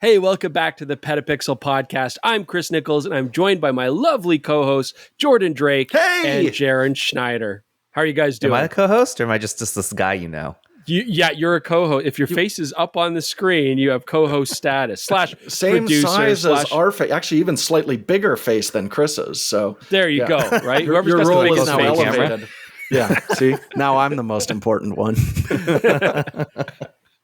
Hey, welcome back to the PetaPixel podcast. I'm Chris Nichols, and I'm joined by my lovely co-hosts, Jordan Drake and Jaron Schneider. How are you guys doing? Am I a co-host, or am I just this guy you know? You're a co-host. If your face is up on the screen, you have co-host status / same producer size as our face. Actually, even slightly bigger face than Chris's. So there you go. Right, your role is now elevated. Yeah. See, now I'm the most important one.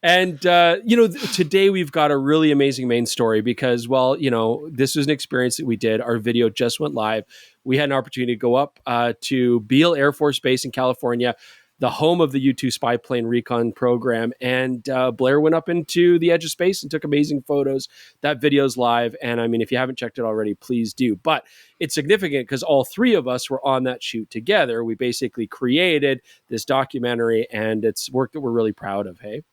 And, today we've got a really amazing main story because, this was an experience that we did. Our video just went live. We had an opportunity to go up to Beale Air Force Base in California, the home of the U-2 spy plane recon program. And Blair went up into the edge of space and took amazing photos. That video's live. And I mean, if you haven't checked it already, please do. But it's significant because all three of us were on that shoot together. We basically created this documentary, and it's work that we're really proud of. Hey?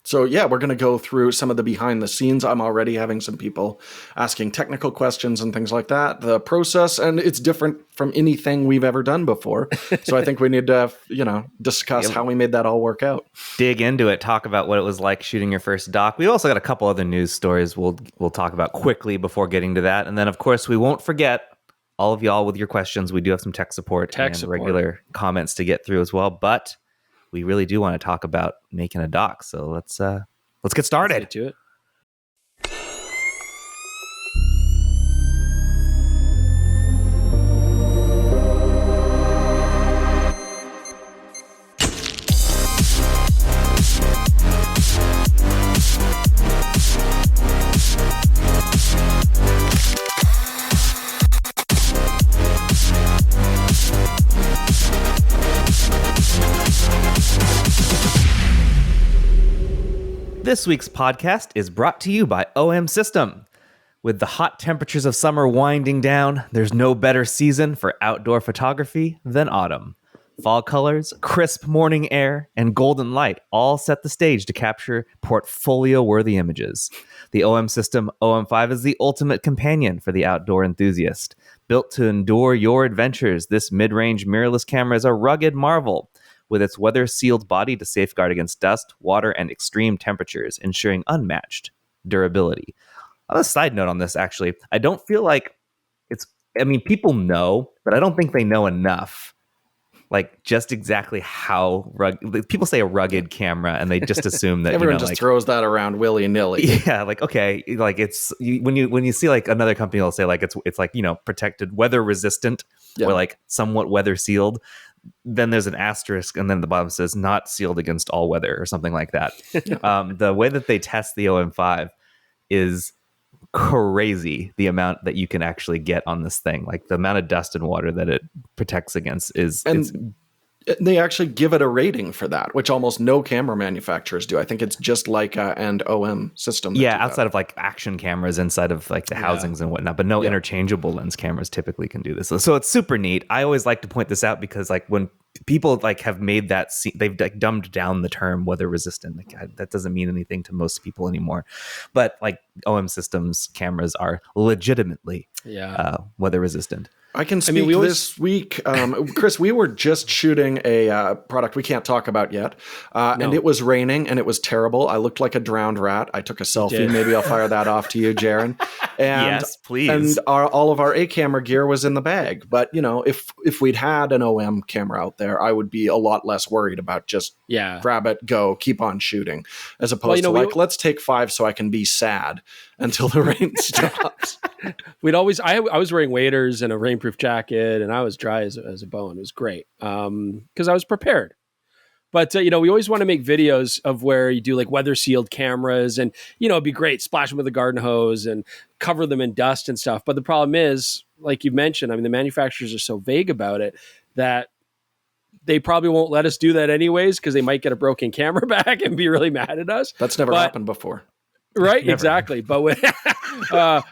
So yeah, we're going to go through some of the behind the scenes. I'm already having some people asking technical questions and things like that. The process, and it's different from anything we've ever done before. So I think we need to, discuss how we made that all work out. Dig into it. Talk about what it was like shooting your first doc. We also got a couple other news stories we'll talk about quickly before getting to that. And then, of course, we won't forget all of y'all with your questions. We do have some tech support and regular comments to get through as well. But we really do want to talk about making a doc. So let's get started. Let's get to it. This week's podcast is brought to you by OM System. With the hot temperatures of summer winding down, there's no better season for outdoor photography than autumn. Fall colors, crisp morning air, and golden light all set the stage to capture portfolio-worthy images. The OM System OM5 is the ultimate companion for the outdoor enthusiast. Built to endure your adventures, this mid-range mirrorless camera is a rugged marvel, with its weather-sealed body to safeguard against dust, water, and extreme temperatures, ensuring unmatched durability. On a side note on this, actually, I don't feel like people know, but I don't think they know enough. Like, just exactly how rugged. People say a rugged camera, and they just assume that everyone just throws that around willy-nilly. Yeah, like, okay, like it's when you see like another company will say like it's like protected, weather resistant, or like somewhat weather sealed. Then there's an asterisk, and then the bottom says not sealed against all weather or something like that. The way that they test the OM5 is crazy. The amount that you can actually get on this thing, like the amount of dust and water that it protects against they actually give it a rating for that, which almost no camera manufacturers do. I think it's just Leica and OM System. Yeah, outside of like action cameras inside of like the housings and whatnot, but no interchangeable lens cameras typically can do this. So it's super neat. I always like to point this out because like when people like have made that, they've like dumbed down the term weather resistant. Like, that doesn't mean anything to most people anymore. But like OM Systems cameras are legitimately weather resistant. I can speak this week. Chris, we were just shooting a product we can't talk about yet. And it was raining and it was terrible. I looked like a drowned rat. I took a selfie. Maybe I'll fire that off to you, Jaron. And, yes, please. And all of our A camera gear was in the bag. But, if we'd had an OM camera out there, I would be a lot less worried about just grab it, go, keep on shooting. As opposed to let's take 5 so I can be sad until the rain stops. I was wearing waders and a rainproof jacket, and I was dry as a bone. It was great because I was prepared. But we always want to make videos of where you do like weather sealed cameras, and it'd be great, splash them with a garden hose and cover them in dust and stuff. But the problem is, like you mentioned, the manufacturers are so vague about it that they probably won't let us do that anyways because they might get a broken camera back and be really mad at us. That's never happened before. Right, Never. Exactly. But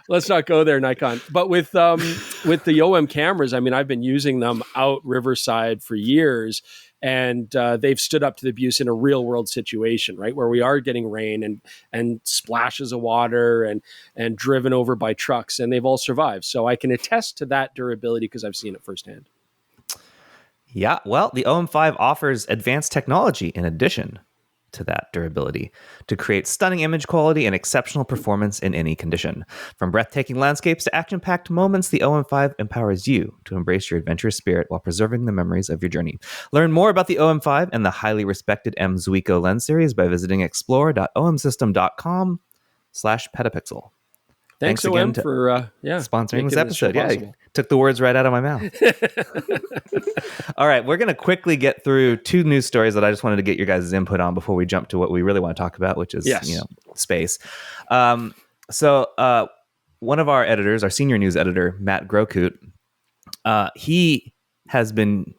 let's not go there, Nikon. But with the OM cameras, I've been using them out Riverside for years, and they've stood up to the abuse in a real world situation, right, where we are getting rain and splashes of water and driven over by trucks, and they've all survived. So I can attest to that durability because I've seen it firsthand. Yeah, well, the OM5 offers advanced technology in addition to that durability to create stunning image quality and exceptional performance in any condition. From breathtaking landscapes to action-packed moments, the OM5 empowers you to embrace your adventurous spirit while preserving the memories of your journey. Learn more about the OM5 and the highly respected M Zuiko lens series by visiting explore.omsystem.com/PetaPixel. Thanks again OM for sponsoring this episode. Took the words right out of my mouth. All right, we're going to quickly get through 2 news stories that I just wanted to get your guys' input on before we jump to what we really want to talk about, which is space. So one of our editors, our senior news editor, Matt Grokut, he had been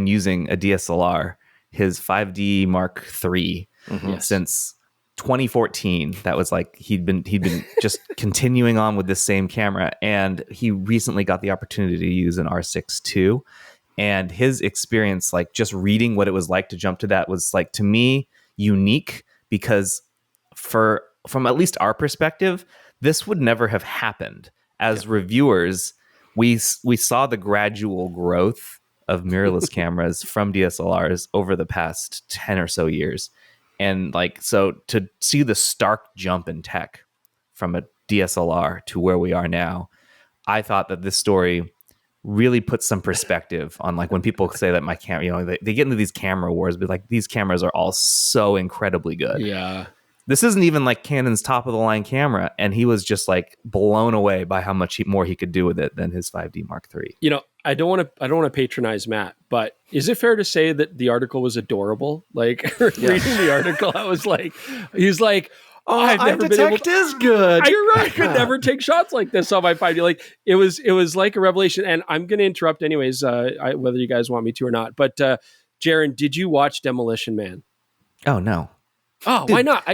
using a DSLR, his 5D Mark III, since 2014. That was like he'd been just continuing on with this same camera, and he recently got the opportunity to use an R6 II, and his experience, like just reading what it was like to jump to that, was like, to me, unique, because from at least our perspective, this would never have happened. As reviewers, we saw the gradual growth of mirrorless cameras from DSLRs over the past 10 or so years. And so to see the stark jump in tech from a DSLR to where we are now, I thought that this story really puts some perspective on, like, when people say that my camera, they get into these camera wars, but like, these cameras are all so incredibly good. Yeah. This isn't even like Canon's top of the line camera, and he was just like blown away by how much more he could do with it than his 5D Mark III. I don't want to patronize Matt, but is it fair to say that the article was adorable? Like, reading the article, I was like, he's like, I've never been able to, is good. You're right. I could never take shots like this on my 5D. Like, it was like a revelation. And I'm going to interrupt anyways, whether you guys want me to or not. But Jaron, did you watch Demolition Man? Oh no. Oh, why not?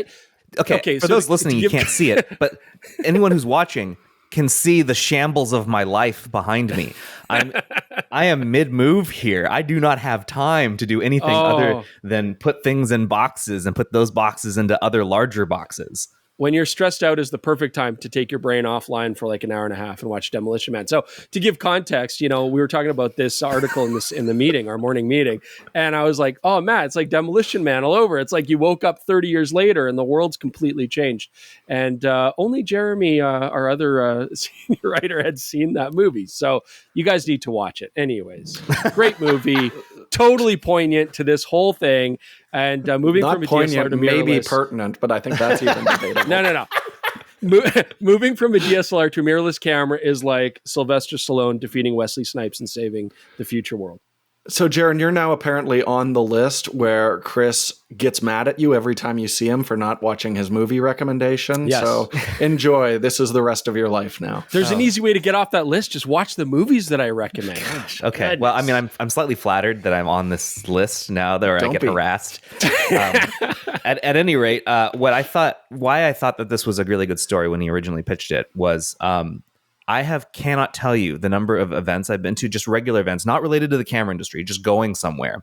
Okay. For those listening, you can't see it, but anyone who's watching can see the shambles of my life behind me. I am mid-move here. I do not have time to do anything other than put things in boxes and put those boxes into other larger boxes. When you're stressed out is the perfect time to take your brain offline for like an hour and a half and watch Demolition Man. So to give context, we were talking about this article in the meeting, our morning meeting. And I was like, oh, Matt, it's like Demolition Man all over. It's like you woke up 30 years later and the world's completely changed. And only Jeremy, our other senior writer, had seen that movie. So you guys need to watch it. Anyways, great movie. Totally poignant to this whole thing. And moving Not from a poignant, DSLR to mirrorless, maybe pertinent, but I think that's even debatable. No. Moving from a DSLR to a mirrorless camera is like Sylvester Stallone defeating Wesley Snipes and saving the future world. So, Jaron, you're now apparently on the list where Chris gets mad at you every time you see him for not watching his movie recommendation. Yes. So enjoy. This is the rest of your life now. There's an easy way to get off that list. Just watch the movies that I recommend. Gosh, okay. Goodness. Well, I mean, I'm slightly flattered that I'm on this list now that I get harassed. At any rate, why I thought that this was a really good story when he originally pitched it was, I cannot tell you the number of events I've been to, just regular events, not related to the camera industry, just going somewhere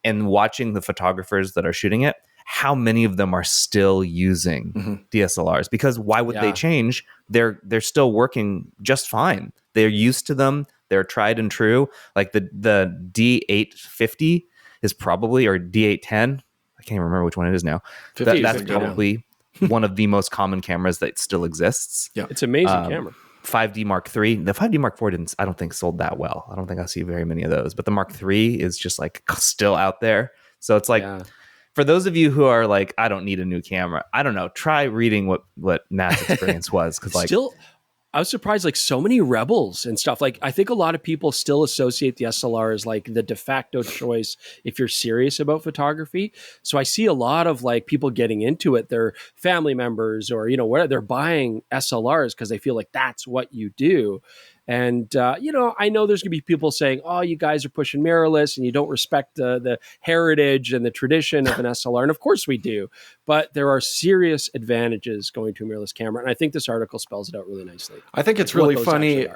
and watching the photographers that are shooting it, how many of them are still using DSLRs. Because why would they change? They're still working just fine. They're used to them. They're tried and true. Like the D850 is probably, or D810, I can't remember which one it is now. That's probably one of the most common cameras that still exists. Yeah, it's an amazing camera. 5D Mark III. The 5D Mark IV I don't think sold that well. I don't think I see very many of those. But the Mark III is just like still out there. So it's like, for those of you who are like, I don't need a new camera, I don't know, try reading what Matt's experience was. Because like, still, I was surprised, like so many rebels and stuff. Like, I think a lot of people still associate the SLR as like the de facto choice if you're serious about photography. So I see a lot of like people getting into it. Their family members or, where they're buying SLRs because they feel like that's what you do. And, I know there's going to be people saying, oh, you guys are pushing mirrorless and you don't respect the heritage and the tradition of an SLR. And of course we do. But there are serious advantages going to a mirrorless camera. And I think this article spells it out really nicely. I think it's really funny.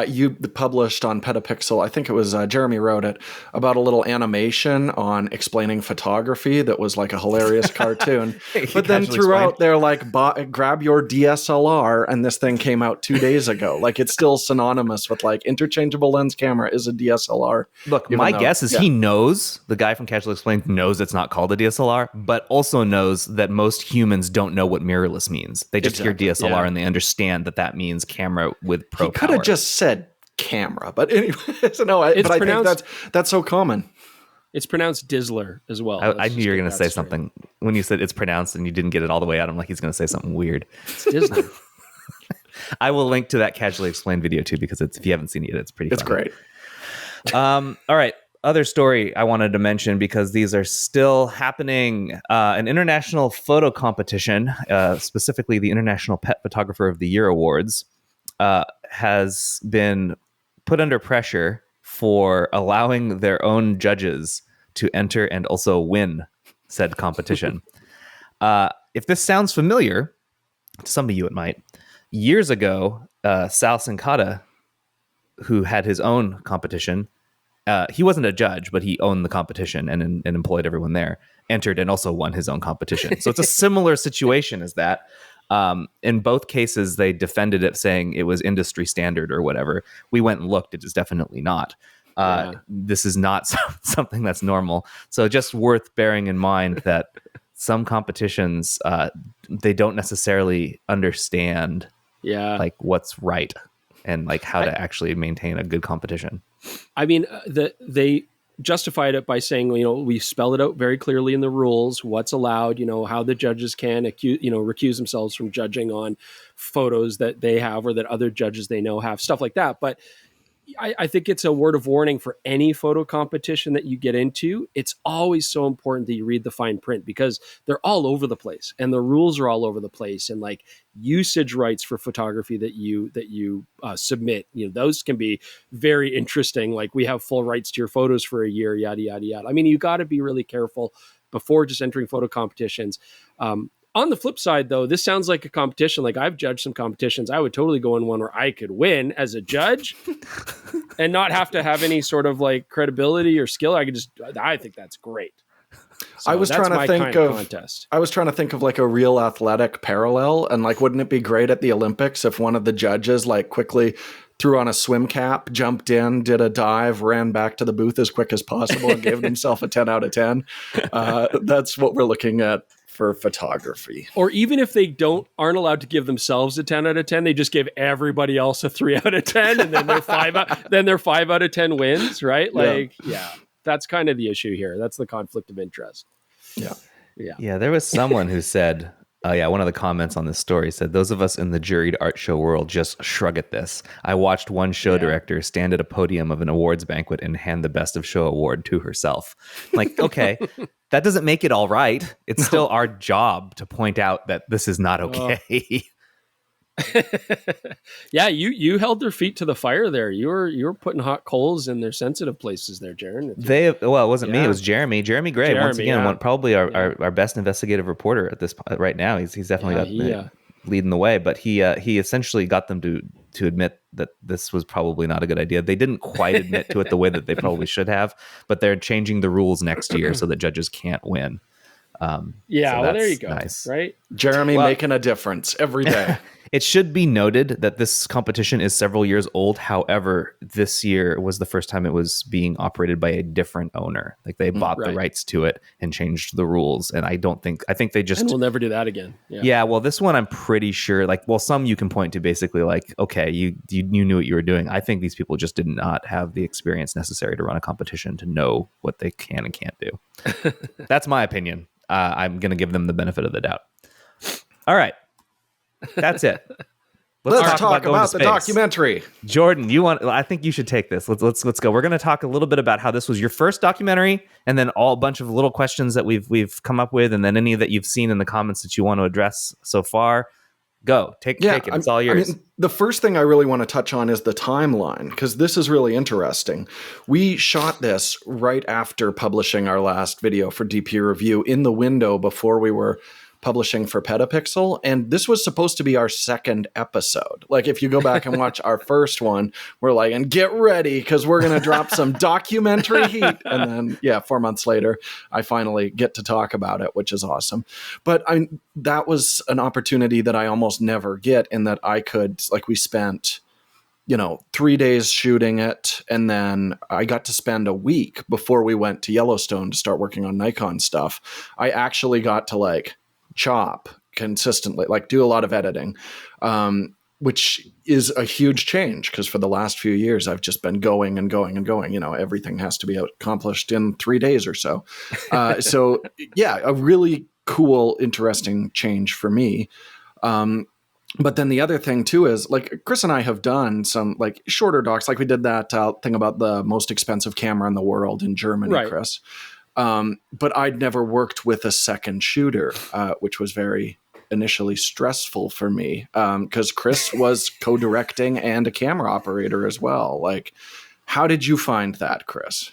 you published on PetaPixel, I think it was Jeremy wrote it, about a little animation on explaining photography that was like a hilarious cartoon. But then throughout they're like, grab your DSLR, and this thing came out 2 days ago. Like, it's still synonymous with like interchangeable lens camera is a DSLR. Look, my guess is he knows, the guy from Casually Explained knows it's not called a DSLR, but also knows that most humans don't know what mirrorless means. They just hear DSLR and they understand that means camera with pro power. He could have just said camera, but anyway, I think that's so common. It's pronounced Dizzler as well. I knew you were going to say something when you said it's pronounced and you didn't get it all the way out. I'm like, he's going to say something weird. It's Dizzler. I will link to that Casually Explained video too, because if you haven't seen it yet, it's pretty. It's great. All right. Other story I wanted to mention, because these are still happening. An international photo competition, specifically the International Pet Photographer of the Year Awards, has been put under pressure for allowing their own judges to enter and also win said competition. If this sounds familiar, to some of you it might. Years ago, Sal Sincata, who had his own competition, he wasn't a judge, but he owned the competition and employed everyone there, entered and also won his own competition. So it's a similar situation as that. In both cases, they defended it saying it was industry standard or whatever. We went and looked. It is definitely not. This is not something that's normal. So just worth bearing in mind that some competitions, they don't necessarily understand like what's right and like how to actually maintain a good competition. I mean, they justified it by saying, we spell it out very clearly in the rules, what's allowed, how the judges can recuse themselves from judging on photos that they have or that other judges they know have, stuff like that. But I think it's a word of warning for any photo competition that you get into. It's always so important that you read the fine print, because they're all over the place and the rules are all over the place. And like usage rights for photography that you submit, those can be very interesting. Like, we have full rights to your photos for a year, yada, yada, yada. I mean, you got to be really careful before just entering photo competitions. On the flip side, though, this sounds like a competition. Like, I've judged some competitions. I would totally go in one where I could win as a judge and not have to have any sort of like credibility or skill. I think that's great. So I was trying to think of like a real athletic parallel, and like, wouldn't it be great at the Olympics if one of the judges like quickly threw on a swim cap, jumped in, did a dive, ran back to the booth as quick as possible and gave himself a 10 out of 10. That's what we're looking at for photography. Or even if they aren't allowed to give themselves a 10 out of 10, they just give everybody else a 3 out of 10, and then they're 5 out of 10 wins, right? Like, that's kind of the issue here. That's the conflict of interest. Yeah. There was someone who said, one of the comments on this story said, those of us in the juried art show world just shrug at this. I watched one show director stand at a podium of an awards banquet and hand the best of show award to herself. Like, okay, that doesn't make it all right. It's still our job to point out that this is not okay. Yeah, you held their feet to the fire there. You were putting hot coals in their sensitive places there, Jaron. It wasn't me. It was Jeremy. Jeremy Gray, once again, probably our best investigative reporter at this right now. He's definitely leading the way. But he essentially got them to admit that this was probably not a good idea. They didn't quite admit to it the way that they probably should have, but they're changing the rules next year so that judges can't win. So there you go. Nice. Right, Jeremy making a difference every day. It should be noted that this competition is several years old. However, this year was the first time it was being operated by a different owner. Like, they bought the rights to it and changed the rules. And I think they just... And we'll never do that again. Yeah, well, this one I'm pretty sure, some you can point to basically like, okay, you knew what you were doing. I think these people just did not have the experience necessary to run a competition to know what they can and can't do. That's my opinion. I'm going to give them the benefit of the doubt. All right. That's it. Let's talk about the documentary. Jordan, I think you should take this. Let's go. We're going to talk a little bit about how this was your first documentary, and then a bunch of little questions that we've come up with, and then any that you've seen in the comments that you want to address so far. Go. Take it. It's all yours. The first thing I really want to touch on is the timeline, because this is really interesting. We shot this right after publishing our last video for DP Review, in the window before we were publishing for PetaPixel. And this was supposed to be our second episode. Like, if you go back and watch our first one, we're like, and get ready, because we're going to drop some documentary heat. And then, 4 months later, I finally get to talk about it, which is awesome. But that was an opportunity that I almost never get, in that I could, like, we spent 3 days shooting it. And then I got to spend a week before we went to Yellowstone to start working on Nikon stuff. I actually got to like chop consistently, like do a lot of editing, which is a huge change, because for the last few years, I've just been going and going and going. Everything has to be accomplished in 3 days or so. So yeah, a really cool, interesting change for me. But then the other thing too is, like, Chris and I have done some like shorter docs, like we did that thing about the most expensive camera in the world in Germany, right. Chris. But I'd never worked with a second shooter, which was very initially stressful for me, because Chris was co-directing and a camera operator as well. Like, how did you find that, Chris?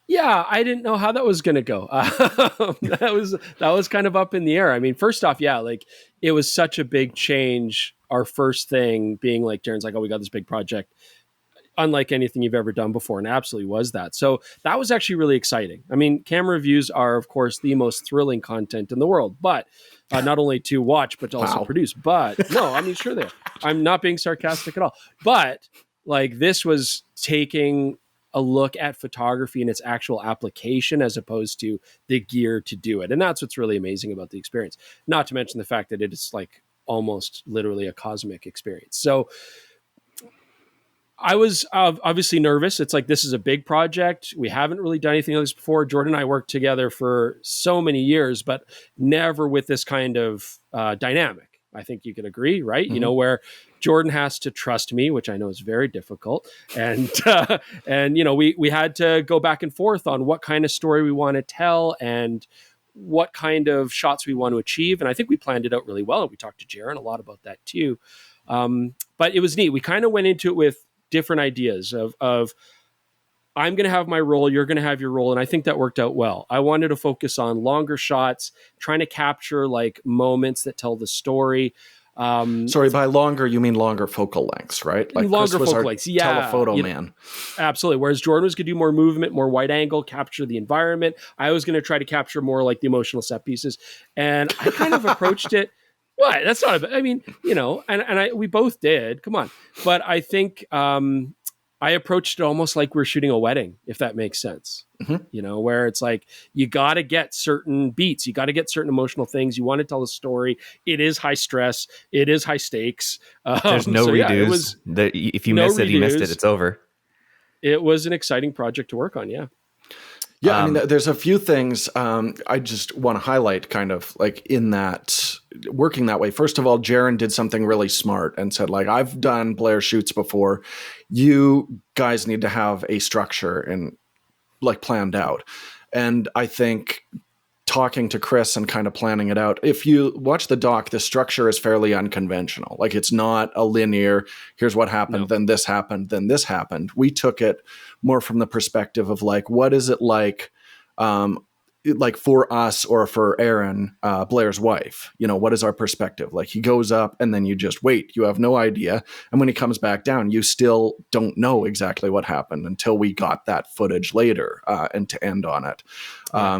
Yeah, I didn't know how that was going to go. That was kind of up in the air. I mean, first off, like, it was such a big change. Our first thing being like, Darren's like, oh, we got this big project, unlike anything you've ever done before, and absolutely was that. So that was actually really exciting. I mean, camera reviews are, of course, the most thrilling content in the world, but not only to watch, but to also produce. But no, I mean, sure they are. I'm not being sarcastic at all. But like, this was taking a look at photography and its actual application, as opposed to the gear to do it. And that's what's really amazing about the experience. Not to mention the fact that it is like almost literally a cosmic experience. So I was obviously nervous. It's like, this is a big project. We haven't really done anything like this before. Jordan and I worked together for so many years, but never with this kind of dynamic. I think you could agree, right? Mm-hmm. Where Jordan has to trust me, which I know is very difficult. And, we had to go back and forth on what kind of story we want to tell and what kind of shots we want to achieve. And I think we planned it out really well. And we talked to Jaren a lot about that too. But it was neat. We kind of went into it with different ideas of I'm going to have my role, you're going to have your role. And I think that worked out well. I wanted to focus on longer shots, trying to capture like moments that tell the story. Sorry, by longer, you mean longer focal lengths, right? Like, longer Chris was focal lengths, yeah. Telephoto man. Absolutely. Whereas Jordan was going to do more movement, more wide angle, capture the environment. I was going to try to capture more like the emotional set pieces. And I kind of approached it. What? That's not I mean, we both did. Come on. But I think I approached it almost like we're shooting a wedding, if that makes sense. Mm-hmm. Where it's like, you got to get certain beats, you got to get certain emotional things. You want to tell a story. It is high stress. It is high stakes. There's no redos. If you miss it, you missed it. It's over. It was an exciting project to work on. Yeah. Yeah, I mean, there's a few things I just want to highlight, kind of like in that working that way. First of all, Jaren did something really smart and said, like, I've done Blair shoots before. You guys need to have a structure and like planned out. And I think talking to Chris and kind of planning it out, if you watch the doc, the structure is fairly unconventional. Like, it's not a linear, here's what happened, then this happened, then this happened. We took it more from the perspective of like, what is it like for us or for Aaron, Blair's wife? What is our perspective? Like, he goes up and then you just wait. You have no idea. And when he comes back down, you still don't know exactly what happened until we got that footage later and to end on it. Yeah.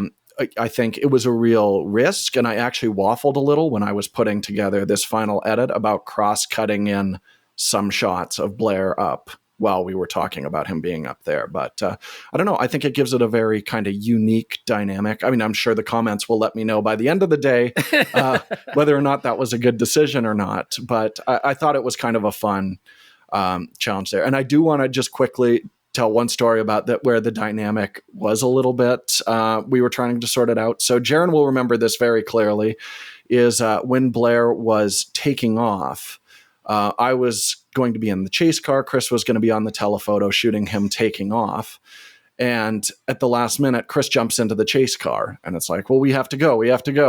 I think it was a real risk, and I actually waffled a little when I was putting together this final edit about cross-cutting in some shots of Blair up while we were talking about him being up there. But I don't know. I think it gives it a very kind of unique dynamic. I mean, I'm sure the comments will let me know by the end of the day whether or not that was a good decision or not. But I thought it was kind of a fun challenge there. And I do want to just quickly tell one story about that where the dynamic was a little bit, we were trying to sort it out. So Jaren will remember this very clearly, is when Blair was taking off, I was going to be in the chase car. Chris was going to be on the telephoto shooting him taking off. And at the last minute, Chris jumps into the chase car, and it's like, well, we have to go.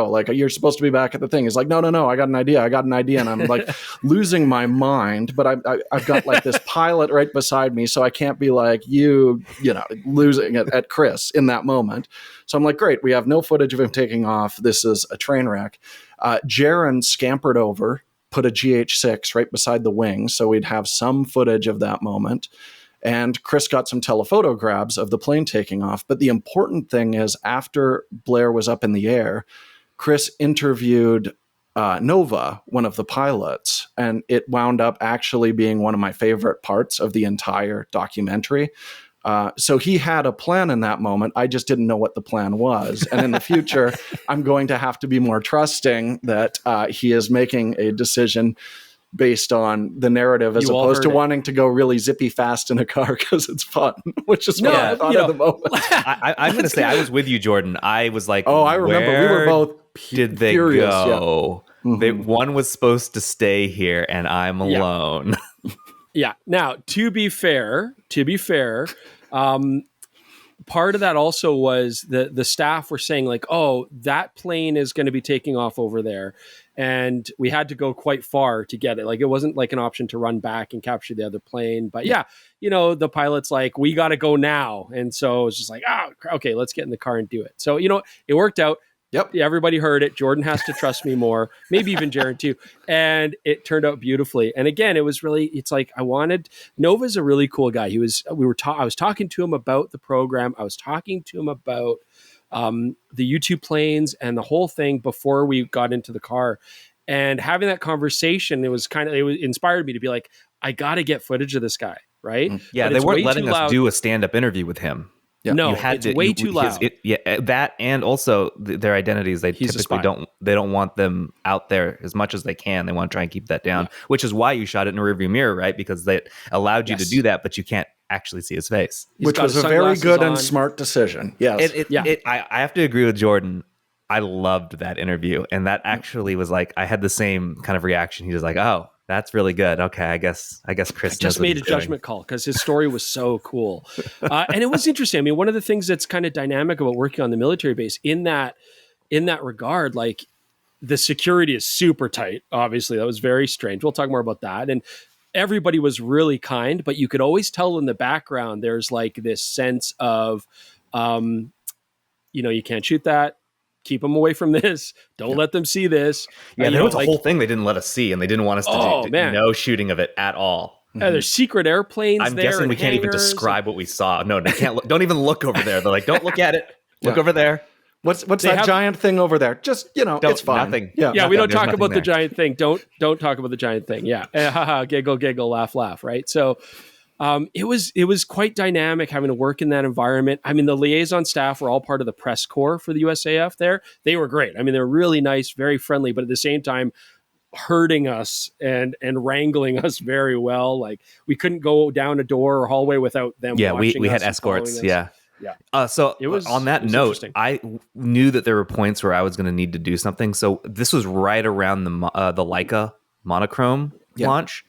Like, you're supposed to be back at the thing. He's like, no, I got an idea. And I'm like losing my mind, but I've got like this pilot right beside me, so I can't be like losing it at Chris in that moment. So I'm like, great, we have no footage of him taking off. This is a train wreck. Jaron scampered over, put a GH6 right beside the wing, so we'd have some footage of that moment. And Chris got some telephoto grabs of the plane taking off. But the important thing is, after Blair was up in the air, Chris interviewed Nova, one of the pilots, and it wound up actually being one of my favorite parts of the entire documentary. So he had a plan in that moment. I just didn't know what the plan was. And in the future, I'm going to have to be more trusting that he is making a decision based on the narrative, as opposed to wanting to go really zippy fast in a car because it's fun, which is what I thought at the moment. I'm going to say I was with you, Jordan. I was like, I remember we were both did they furious, go? Yeah. One was supposed to stay here, and I'm alone. Yeah. Now, to be fair, part of that also was the staff were saying like, oh, that plane is going to be taking off over there. And we had to go quite far to get it. Like, it wasn't like an option to run back and capture the other plane. But the pilot's like, we got to go now. And so it was just like, okay, let's get in the car and do it. So, it worked out. Yep. Everybody heard it. Jordan has to trust me more, maybe even Jaron too. And it turned out beautifully. And again, it's like, Nova's a really cool guy. I was talking to him about the program. I was talking to him about the YouTube planes and the whole thing before we got into the car, and having that conversation, it inspired me to be like, I got to get footage of this guy. Right. Yeah. They weren't letting us do a stand-up interview with him. Yeah. No, it's way too loud. That, and also their identities. They typically don't want them out there as much as they can. They want to try and keep that down, which is why you shot it in a rearview mirror, right? Because they allowed you to do that, but you can't actually see his face. Which was a very good and smart decision. Yes. I have to agree with Jordan. I loved that interview. And that actually was like, I had the same kind of reaction. He was like, oh, that's really good. Okay, I guess Chris just made a judgment call because his story was so cool, and it was interesting. I mean, one of the things that's kind of dynamic about working on the military base in that regard, like, the security is super tight. Obviously, that was very strange. We'll talk more about that. And everybody was really kind, but you could always tell in the background there's like this sense of, you can't shoot that. Keep them away from this. Don't let them see this. Yeah, there was a whole thing they didn't let us see, and they didn't want us to do no shooting of it at all. There's secret airplanes. I'm guessing we can't even describe what we saw. No, they can't. Don't even look over there. They're like, don't look at it. Look over there. What's that giant thing over there? Just it's fine. Nothing. Yeah. We don't talk about the giant thing. Don't talk about the giant thing. Yeah. Giggle, laugh. Right. So. It was quite dynamic having to work in that environment. I mean, the liaison staff were all part of the press corps for the USAF there. They were great. I mean, they're really nice, very friendly, but at the same time, herding us and wrangling us very well. Like, we couldn't go down a door or hallway without them. Yeah, we had escorts. Yeah. So it was, on that note, I knew that there were points where I was going to need to do something. So this was right around the Leica monochrome launch.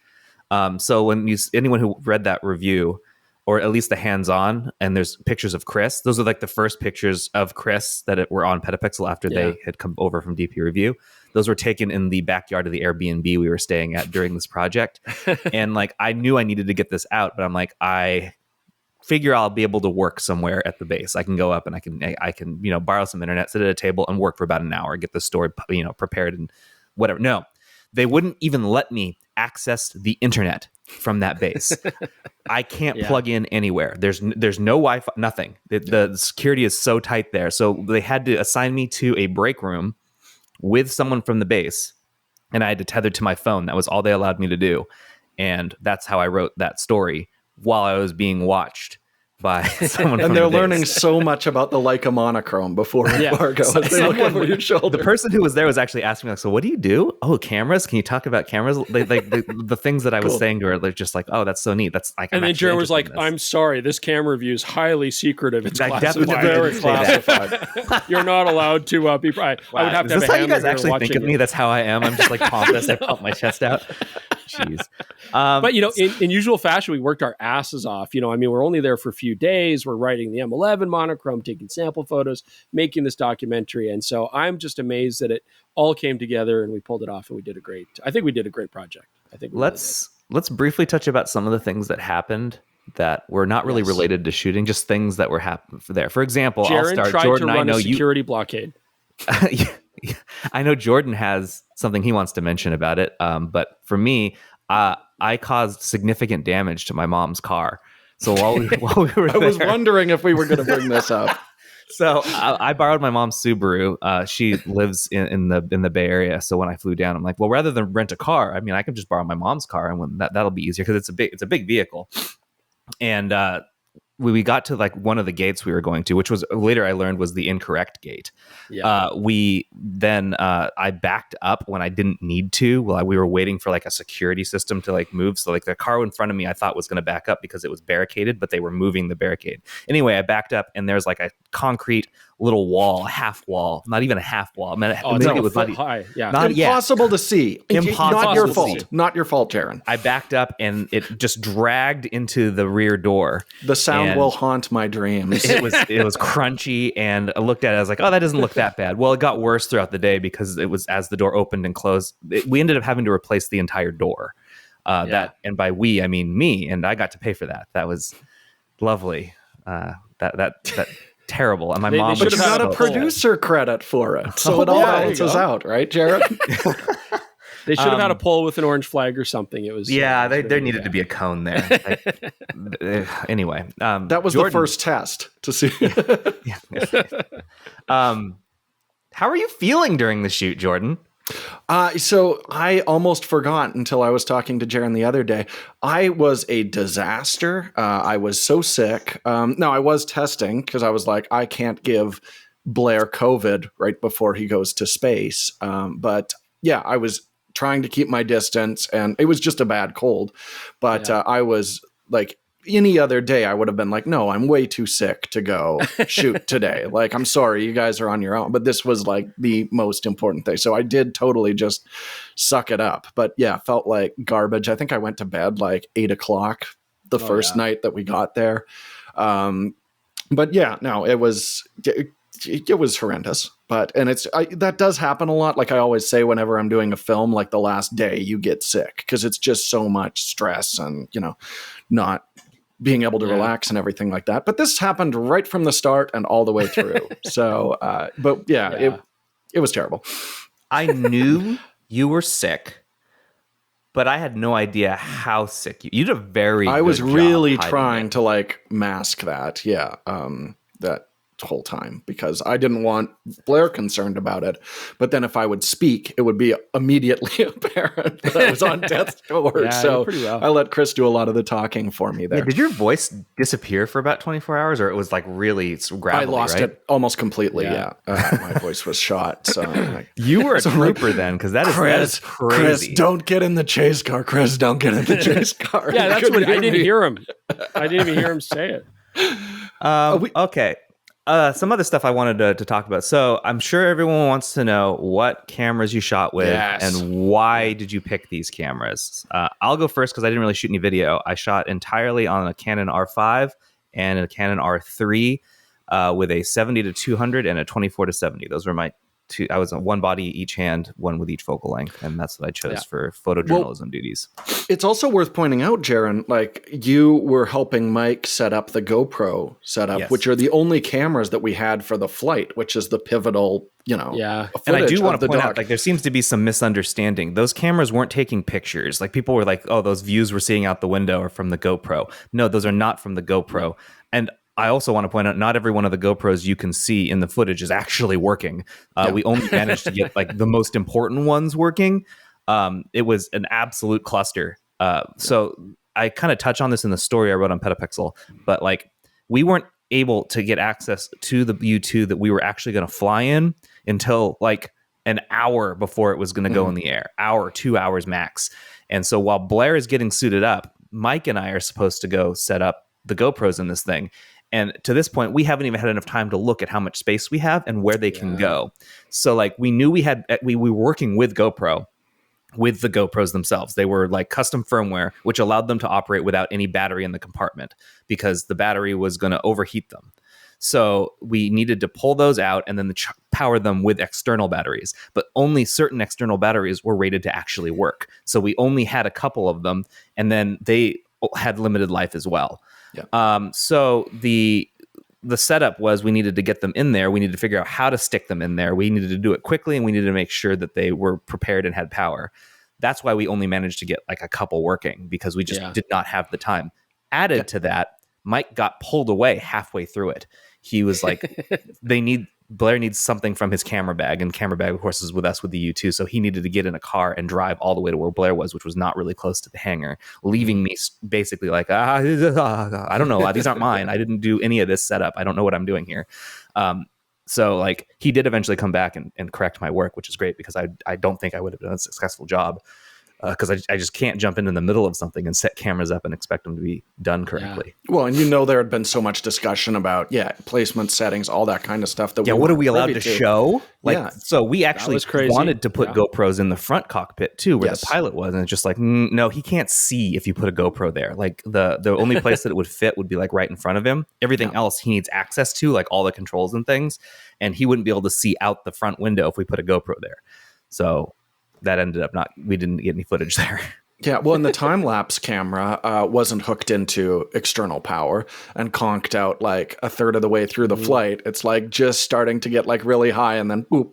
So when anyone who read that review, or at least the hands-on, and there's pictures of Chris, those are like the first pictures of Chris that were on PetaPixel after they had come over from DP Review. Those were taken in the backyard of the Airbnb we were staying at during this project. And like, I knew I needed to get this out, but I'm like, I figure I'll be able to work somewhere at the base. I can go up and I can borrow some internet, sit at a table and work for about an hour, get the story prepared and whatever. No, they wouldn't even let me access the internet from that base. I can't plug in anywhere. There's no Wi-Fi, nothing. The security is so tight there. So they had to assign me to a break room with someone from the base, and I had to tether to my phone. That was all they allowed me to do. And that's how I wrote that story while I was being watched by someone. And they're learning so much about the Leica monochrome before embargo. They look over your shoulder. The person who was there was actually asking me, like, so what do you do? Oh, cameras? Can you talk about cameras? The things that I was saying to her, they're just like, oh, that's so neat. That's like, and then Jared was like, I'm sorry, this camera review is highly secretive. It's classified. Very classified. You're not allowed to be. I would have to have a how you guys actually think of me? That's how I am. I'm just like pompous. I pump my chest out. Jeez. But, in usual fashion, we worked our asses off. We're only there for a few days. We're writing the M11 monochrome, taking sample photos, making this documentary. And so I'm just amazed that it all came together and we pulled it off, and I think we did a great project. I think let's briefly touch about some of the things that happened that were not really related to shooting, just things that were happening there. For example, Jaron tried Jordan, to run a security blockade. I know Jordan has something he wants to mention about it. But for me, I caused significant damage to my mom's car. So while we were there, I was wondering if we were going to bring this up. So I borrowed my mom's Subaru. She lives in the Bay Area. So when I flew down, I'm like, well, rather than rent a car, I can just borrow my mom's car, and that'll be easier because it's a big vehicle. And we got to like one of the gates we were going to, which was later I learned was the incorrect gate. Yeah. I backed up when I didn't need to. Well, we were waiting for like a security system to like move. So like the car in front of me, I thought was going to back up because it was barricaded, but they were moving the barricade. Anyway, I backed up and there's like a concrete little wall, half wall, not even a half wall. It was not high. Yeah. Impossible to see. Impossible. Not your fault. Not your fault, Jaron. I backed up and it just dragged into the rear door. The sound will haunt my dreams. It was crunchy, and I looked at it. I was like, oh, that doesn't look that bad. Well, it got worse throughout the day because it was as the door opened and closed. We ended up having to replace the entire door. And by we, I mean me, and I got to pay for that. That was lovely. That terrible. And my mom. But you got a producer credit for it, so it all balances out, right, Jared? They should have had a pole with an orange flag or something. It was there needed to be a cone there. Anyway, that was Jordan, the first test to see. How are you feeling during the shoot, Jordan? So I almost forgot until I was talking to Jaron the other day. I was a disaster. I was so sick. No, I was testing because I was like, I can't give Blair COVID right before he goes to space. But yeah, I was trying to keep my distance, and it was just a bad cold. But I was like, any other day, I would have been like, no, I'm way too sick to go shoot today. Like, I'm sorry, you guys are on your own. But this was like the most important thing. So I did totally just suck it up. But yeah, felt like garbage. I think I went to bed like 8:00 the first night that we got there. But yeah, no, it was horrendous. But, and that does happen a lot. Like I always say, whenever I'm doing a film, like the last day you get sick because it's just so much stress and, not being able to relax and everything like that. But this happened right from the start and all the way through. So, it was terrible. I knew you were sick, but I had no idea how sick you did a very I good was job really hiding trying it. to like mask that. Yeah. That whole time because I didn't want Blair concerned about it. But then if I would speak, it would be immediately apparent that I was on death's door. So I let Chris do a lot of the talking for me there. Yeah, did your voice disappear for about 24 hours or it was like really gravelly, I lost it almost completely. Yeah. My voice was shot. So you were a trooper then because that is crazy. Chris, don't get in the chase car. Chris, don't get in the chase car. Yeah, that's what I didn't hear him. I didn't even hear him say it. Okay. Some other stuff I wanted to talk about. So I'm sure everyone wants to know what cameras you shot with and why did you pick these cameras? I'll go first because I didn't really shoot any video. I shot entirely on a Canon R5 and a Canon R3 with a 70-200 and a 24-70. Those were my two. I was on one body each hand, one with each focal length, and that's what I chose for photojournalism duties. It's also worth pointing out, Jaron, like you were helping Mike set up the GoPro setup, which are the only cameras that we had for the flight, which is the pivotal, And I do want to point out, like, there seems to be some misunderstanding. Those cameras weren't taking pictures. Like, people were like, oh, those views we're seeing out the window are from the GoPro. No, those are not from the GoPro. And I also want to point out, not every one of the GoPros you can see in the footage is actually working. We only managed to get like the most important ones working. It was an absolute cluster. So I kind of touch on this in the story I wrote on PetaPixel, but like we weren't able to get access to the U2 that we were actually going to fly in until like an hour before it was going to go in the air, 2 hours max. And so while Blair is getting suited up, Mike and I are supposed to go set up the GoPros in this thing. And to this point, we haven't even had enough time to look at how much space we have and where they can go. So like we knew we were working with GoPro. with the GoPros themselves. They were like custom firmware, which allowed them to operate without any battery in the compartment because the battery was going to overheat them. So we needed to pull those out and then power them with external batteries. But only certain external batteries were rated to actually work. So we only had a couple of them, and then they had limited life as well. Yeah. So the setup was we needed to get them in there. We needed to figure out how to stick them in there. We needed to do it quickly, and we needed to make sure that they were prepared and had power. That's why we only managed to get like a couple working, because we just did not have the time. Added to that, Mike got pulled away halfway through it. He was like, Blair needs something from his camera bag, and camera bag, of course, is with us with the U2. So he needed to get in a car and drive all the way to where Blair was, which was not really close to the hangar, leaving me basically like, I don't know. These aren't mine. I didn't do any of this setup. I don't know what I'm doing here. So like he did eventually come back and correct my work, which is great, because I don't think I would have done a successful job. Because I just can't jump in the middle of something and set cameras up and expect them to be done correctly. Yeah. Well, and there had been so much discussion about placement settings, all that kind of stuff. What are we allowed to show? So we actually wanted to put GoPros in the front cockpit too, where the pilot was, and it's just like, no, he can't see if you put a GoPro there. Like the only place that it would fit would be like right in front of him. Everything else he needs access to, like all the controls and things, and he wouldn't be able to see out the front window if we put a GoPro there. So that ended up we didn't get any footage there. Yeah, well, and the time-lapse camera wasn't hooked into external power and conked out like a third of the way through the flight. It's like just starting to get like really high and then boop.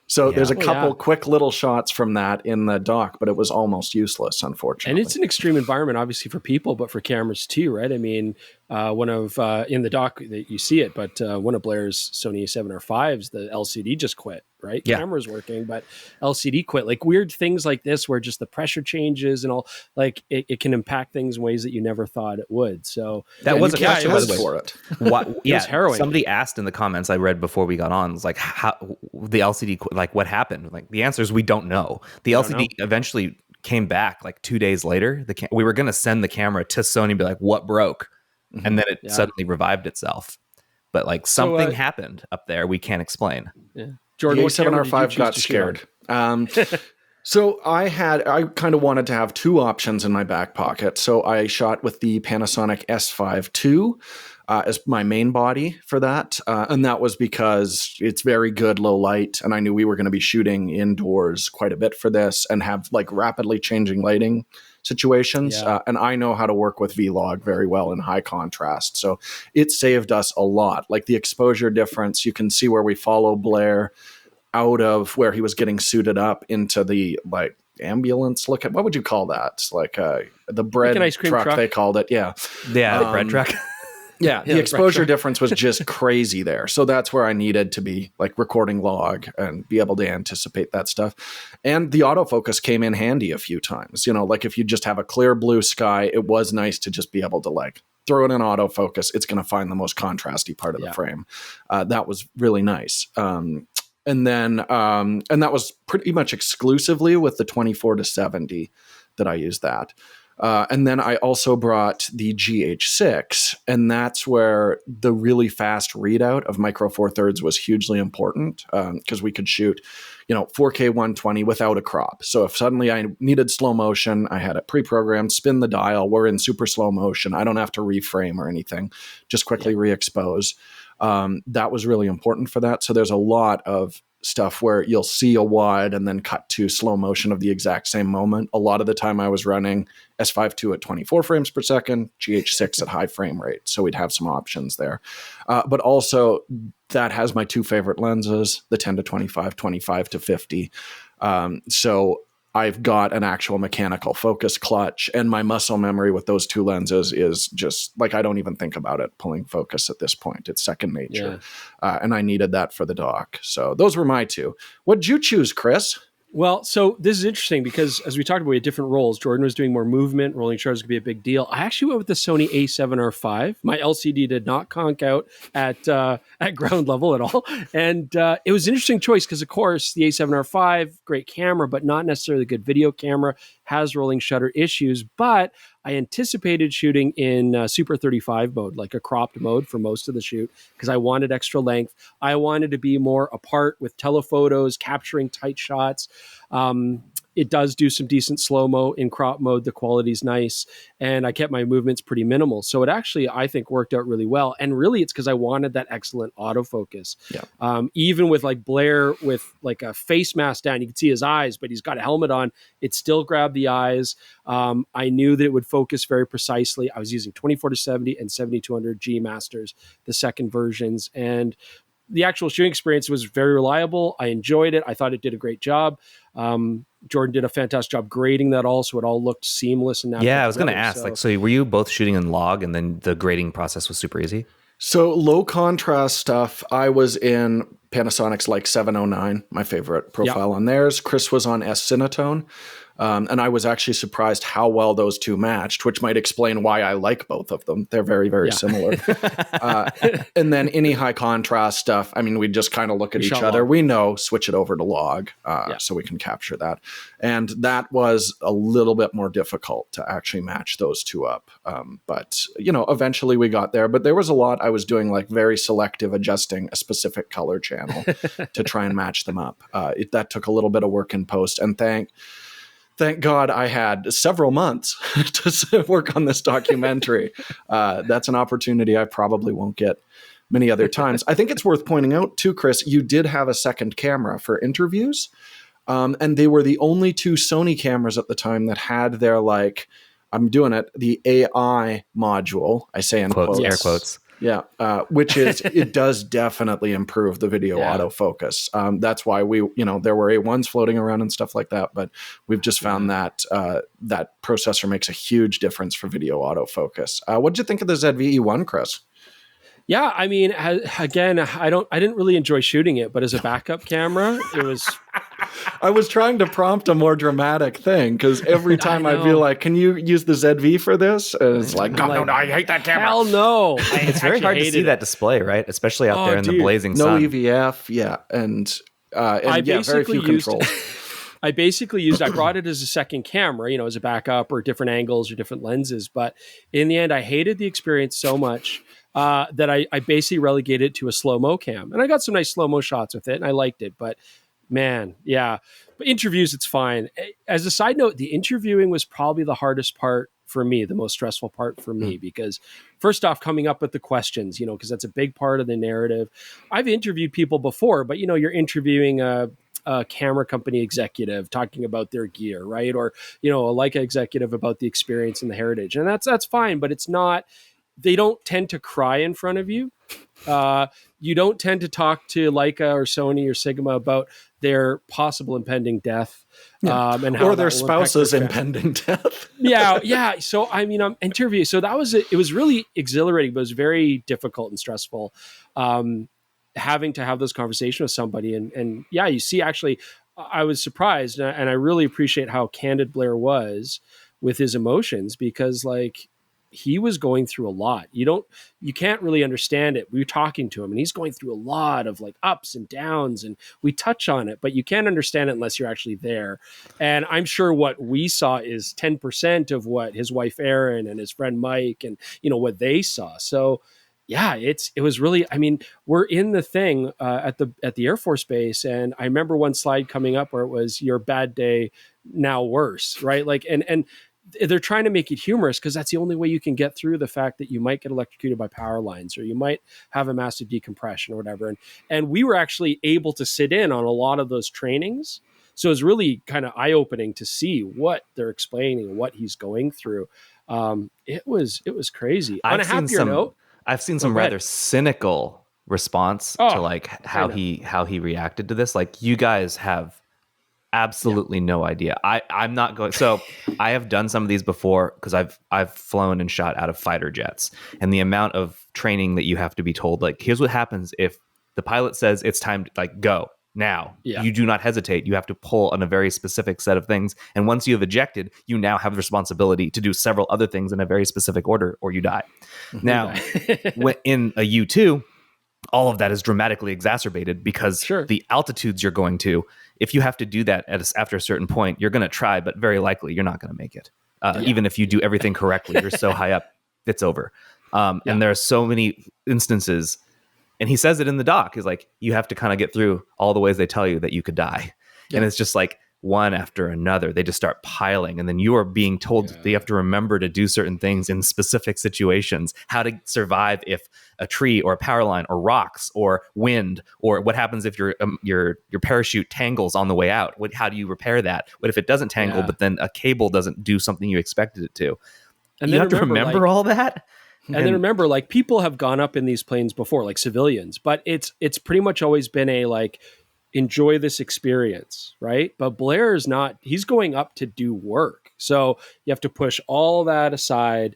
So there's a couple quick little shots from that in the dock, but it was almost useless, unfortunately. And it's an extreme environment, obviously, for people, but for cameras too, right? I mean, one of, in the dock, that you see it, but one of Blair's Sony A7R5s, the LCD just quit, right? Yeah. Camera's working, but LCD quit. Like weird things like this where just the pressure changes and all, like it can impact things in ways that you never thought it would. So that was a question, by the way. For it. It was harrowing. Somebody asked in the comments I read before we got on, was like, how the LCD, like what happened? Like the answer is we don't know. The LCD eventually came back like 2 days later. We were going to send the camera to Sony and be like, what broke? And then it suddenly revived itself. But like something happened up there we can't explain. Yeah. Jordan, what A7R5 got scared. So I kind of wanted to have two options in my back pocket. So I shot with the Panasonic S5 II as my main body for that. And that was because it's very good low light. And I knew we were going to be shooting indoors quite a bit for this and have like rapidly changing lighting situations. And I know how to work with Vlog very well in high contrast. So it saved us a lot. Like the exposure difference, you can see where we follow Blair out of where he was getting suited up into the like ambulance look at, what would you call that? It's like the bread like truck they called it. Yeah. The bread truck. Yeah, the exposure difference was just crazy there. So that's where I needed to be like recording log and be able to anticipate that stuff. And the autofocus came in handy a few times. Like if you just have a clear blue sky, it was nice to just be able to like throw it in autofocus. It's going to find the most contrasty part of the frame. That was really nice. And that was pretty much exclusively with the 24-70 that I used that. And then I also brought the GH6, and that's where the really fast readout of Micro Four Thirds was hugely important because we could shoot, 4K 120 without a crop. So if suddenly I needed slow motion, I had it pre-programmed, spin the dial, we're in super slow motion. I don't have to reframe or anything, just quickly re-expose. That was really important for that. So there's a lot of stuff where you'll see a wide and then cut to slow motion of the exact same moment. A lot of the time I was running S5 II at 24 frames per second, GH6 at high frame rate. So we'd have some options there. But also that has my two favorite lenses, the 10-25, 25-50. So I've got an actual mechanical focus clutch, and my muscle memory with those two lenses is just like, I don't even think about it pulling focus at this point. It's second nature. And I needed that for the dock. So those were my two. What'd you choose, Chris? Well, so this is interesting because as we talked about, we had different roles. Jordan was doing more movement. Rolling shutters could be a big deal. I actually went with the Sony A7R5. My LCD did not conk out at ground level at all. And it was an interesting choice because, of course, the A7R5, great camera, but not necessarily a good video camera, has rolling shutter issues. But I anticipated shooting in Super 35 mode, like a cropped mode for most of the shoot, because I wanted extra length. I wanted to be more apart with telephotos, capturing tight shots. It does do some decent slow-mo in crop mode. The quality's nice. And I kept my movements pretty minimal. So it actually, I think, worked out really well. And really, it's because I wanted that excellent autofocus. Yeah. Even with like Blair with like a face mask down, you can see his eyes, but he's got a helmet on. It still grabbed the eyes. I knew that it would focus very precisely. I was using 24-70 and 7200G masters, the second versions. And the actual shooting experience was very reliable. I enjoyed it. I thought it did a great job. Jordan did a fantastic job grading that all, so it all looked seamless and natural. Yeah, I was going to ask, so were you both shooting in log and then the grading process was super easy? So low contrast stuff, I was in Panasonic's like 709, my favorite profile on theirs. Chris was on S-Cinetone. And I was actually surprised how well those two matched, which might explain why I like both of them. They're very, very similar. And then any high contrast stuff, I mean, we just kind of look at each other. Log. We know, switch it over to log so we can capture that. And that was a little bit more difficult to actually match those two up. But, eventually we got there. But there was a lot I was doing, like very selective adjusting a specific color channel to try and match them up. That took a little bit of work in post. And Thank God I had several months to work on this documentary. That's an opportunity I probably won't get many other times. I think it's worth pointing out too, Chris, you did have a second camera for interviews. And they were the only two Sony cameras at the time that had their, like, I'm doing it, the AI module, I say in quotes. Air quotes. Yeah, which is, it does definitely improve the video autofocus. That's why there were A1s floating around and stuff like that, but we've just found that that processor makes a huge difference for video autofocus. What did you think of the ZV-E1, Chris? Yeah, I mean, again, I didn't really enjoy shooting it, but as a backup camera, it was. I was trying to prompt a more dramatic thing because every time I'd be like, "Can you use the ZV for this?" And it's like, "No, I hate that camera." Hell no! It's very hard to see that display, right? Especially out there in the blazing sun. No EVF, and very few controls. I basically I brought it as a second camera, as a backup or different angles or different lenses. But in the end, I hated the experience so much that I basically relegated it to a slow-mo cam. And I got some nice slow-mo shots with it, and I liked it. But man, yeah. But interviews, it's fine. As a side note, the interviewing was probably the hardest part for me, the most stressful part for me, because first off, coming up with the questions, because that's a big part of the narrative. I've interviewed people before, but you're interviewing a camera company executive talking about their gear, right? Or, a Leica executive about the experience and the heritage. And that's fine, but it's not, they don't tend to cry in front of you. You don't tend to talk to Leica or Sony or Sigma about their possible impending death. And how or their spouse's impending death. Yeah. So, I mean, I'm interviewing. So it was really exhilarating, but it was very difficult and stressful. Having to have this conversation with somebody. And you see, actually, I was surprised and I really appreciate how candid Blair was with his emotions because, like, he was going through a lot. You can't really understand it. We were talking to him and he's going through a lot of like ups and downs and we touch on it, but you can't understand it unless you're actually there. And I'm sure what we saw is 10% of what his wife, Erin, and his friend Mike and, what they saw. So yeah, it was really, I mean, we're in the thing at the Air Force Base. And I remember one slide coming up where it was your bad day, now worse, right? Like, and they're trying to make it humorous because that's the only way you can get through the fact that you might get electrocuted by power lines or you might have a massive decompression or whatever. And we were actually able to sit in on a lot of those trainings. So it was really kind of eye-opening to see what they're explaining, what he's going through. It was crazy. On a happier note, I've seen some rather cynical response to like how he reacted to this. Like, you guys have absolutely no idea. I'm not going. So I have done some of these before because I've flown and shot out of fighter jets, and the amount of training that you have to be told, like, here's what happens if the pilot says it's time to, like, go now. You do not hesitate. You have to pull on a very specific set of things, and once you have ejected, you now have the responsibility to do several other things in a very specific order, or you die. Now, in a U2, all of that is dramatically exacerbated because the altitudes you're going to, if you have to do that after a certain point, you're going to try, but very likely you're not going to make it. Even if you do everything correctly, you're so high up, it's over. And there are so many instances, and he says it in the doc, is like, you have to kind of get through all the ways they tell you that you could die. And it's just like, one after another. They just start piling, and then you are being told that you have to remember to do certain things in specific situations, how to survive if a tree or a power line or rocks or wind, or what happens if your parachute tangles on the way out. How do you repair that? What if it doesn't tangle, but then a cable doesn't do something you expected it to? And you have to remember all that. And then remember, like, people have gone up in these planes before, like civilians, but it's pretty much always been a like, enjoy this experience, right? But Blair is not, he's going up to do work. So you have to push all that aside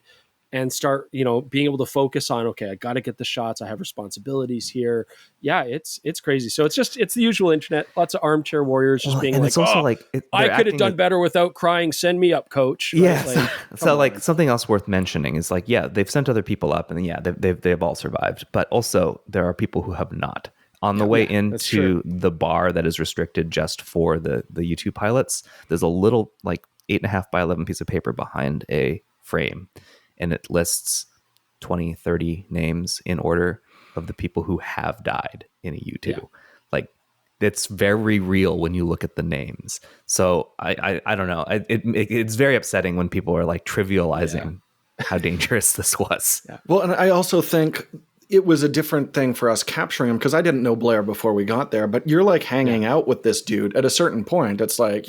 and start, being able to focus on, okay, I got to get the shots. I have responsibilities here. Yeah, it's crazy. So it's the usual internet. Lots of armchair warriors just being like, it's also I could have done better without crying. Send me up, coach. Right? Yeah. Like something else worth mentioning is like, yeah, they've sent other people up, and they've all survived. But also there are people who have not. On the way into the bar that is restricted just for the U2 pilots, there's a little like 8.5 by 11 piece of paper behind a frame, and it lists 20, 30 names in order of the people who have died in a U2. Yeah. Like, it's very real when you look at the names. So I don't know. It's very upsetting when people are like trivializing how dangerous this was. Yeah. Well, and I also think it was a different thing for us capturing him, because I didn't know Blair before we got there, but you're like hanging out with this dude at a certain point. It's like,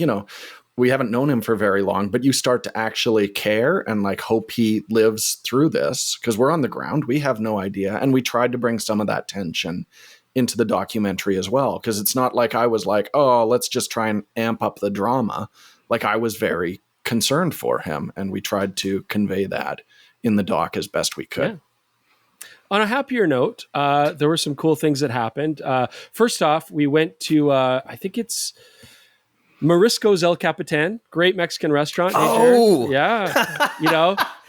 we haven't known him for very long, but you start to actually care and like hope he lives through this, because we're on the ground. We have no idea. And we tried to bring some of that tension into the documentary as well, because it's not like I was like, oh, let's just try and amp up the drama. Like, I was very concerned for him, and we tried to convey that in the doc as best we could. Yeah. On a happier note, there were some cool things that happened. First off, we went to, I think it's Marisco's El Capitan, great Mexican restaurant. Oh, yeah.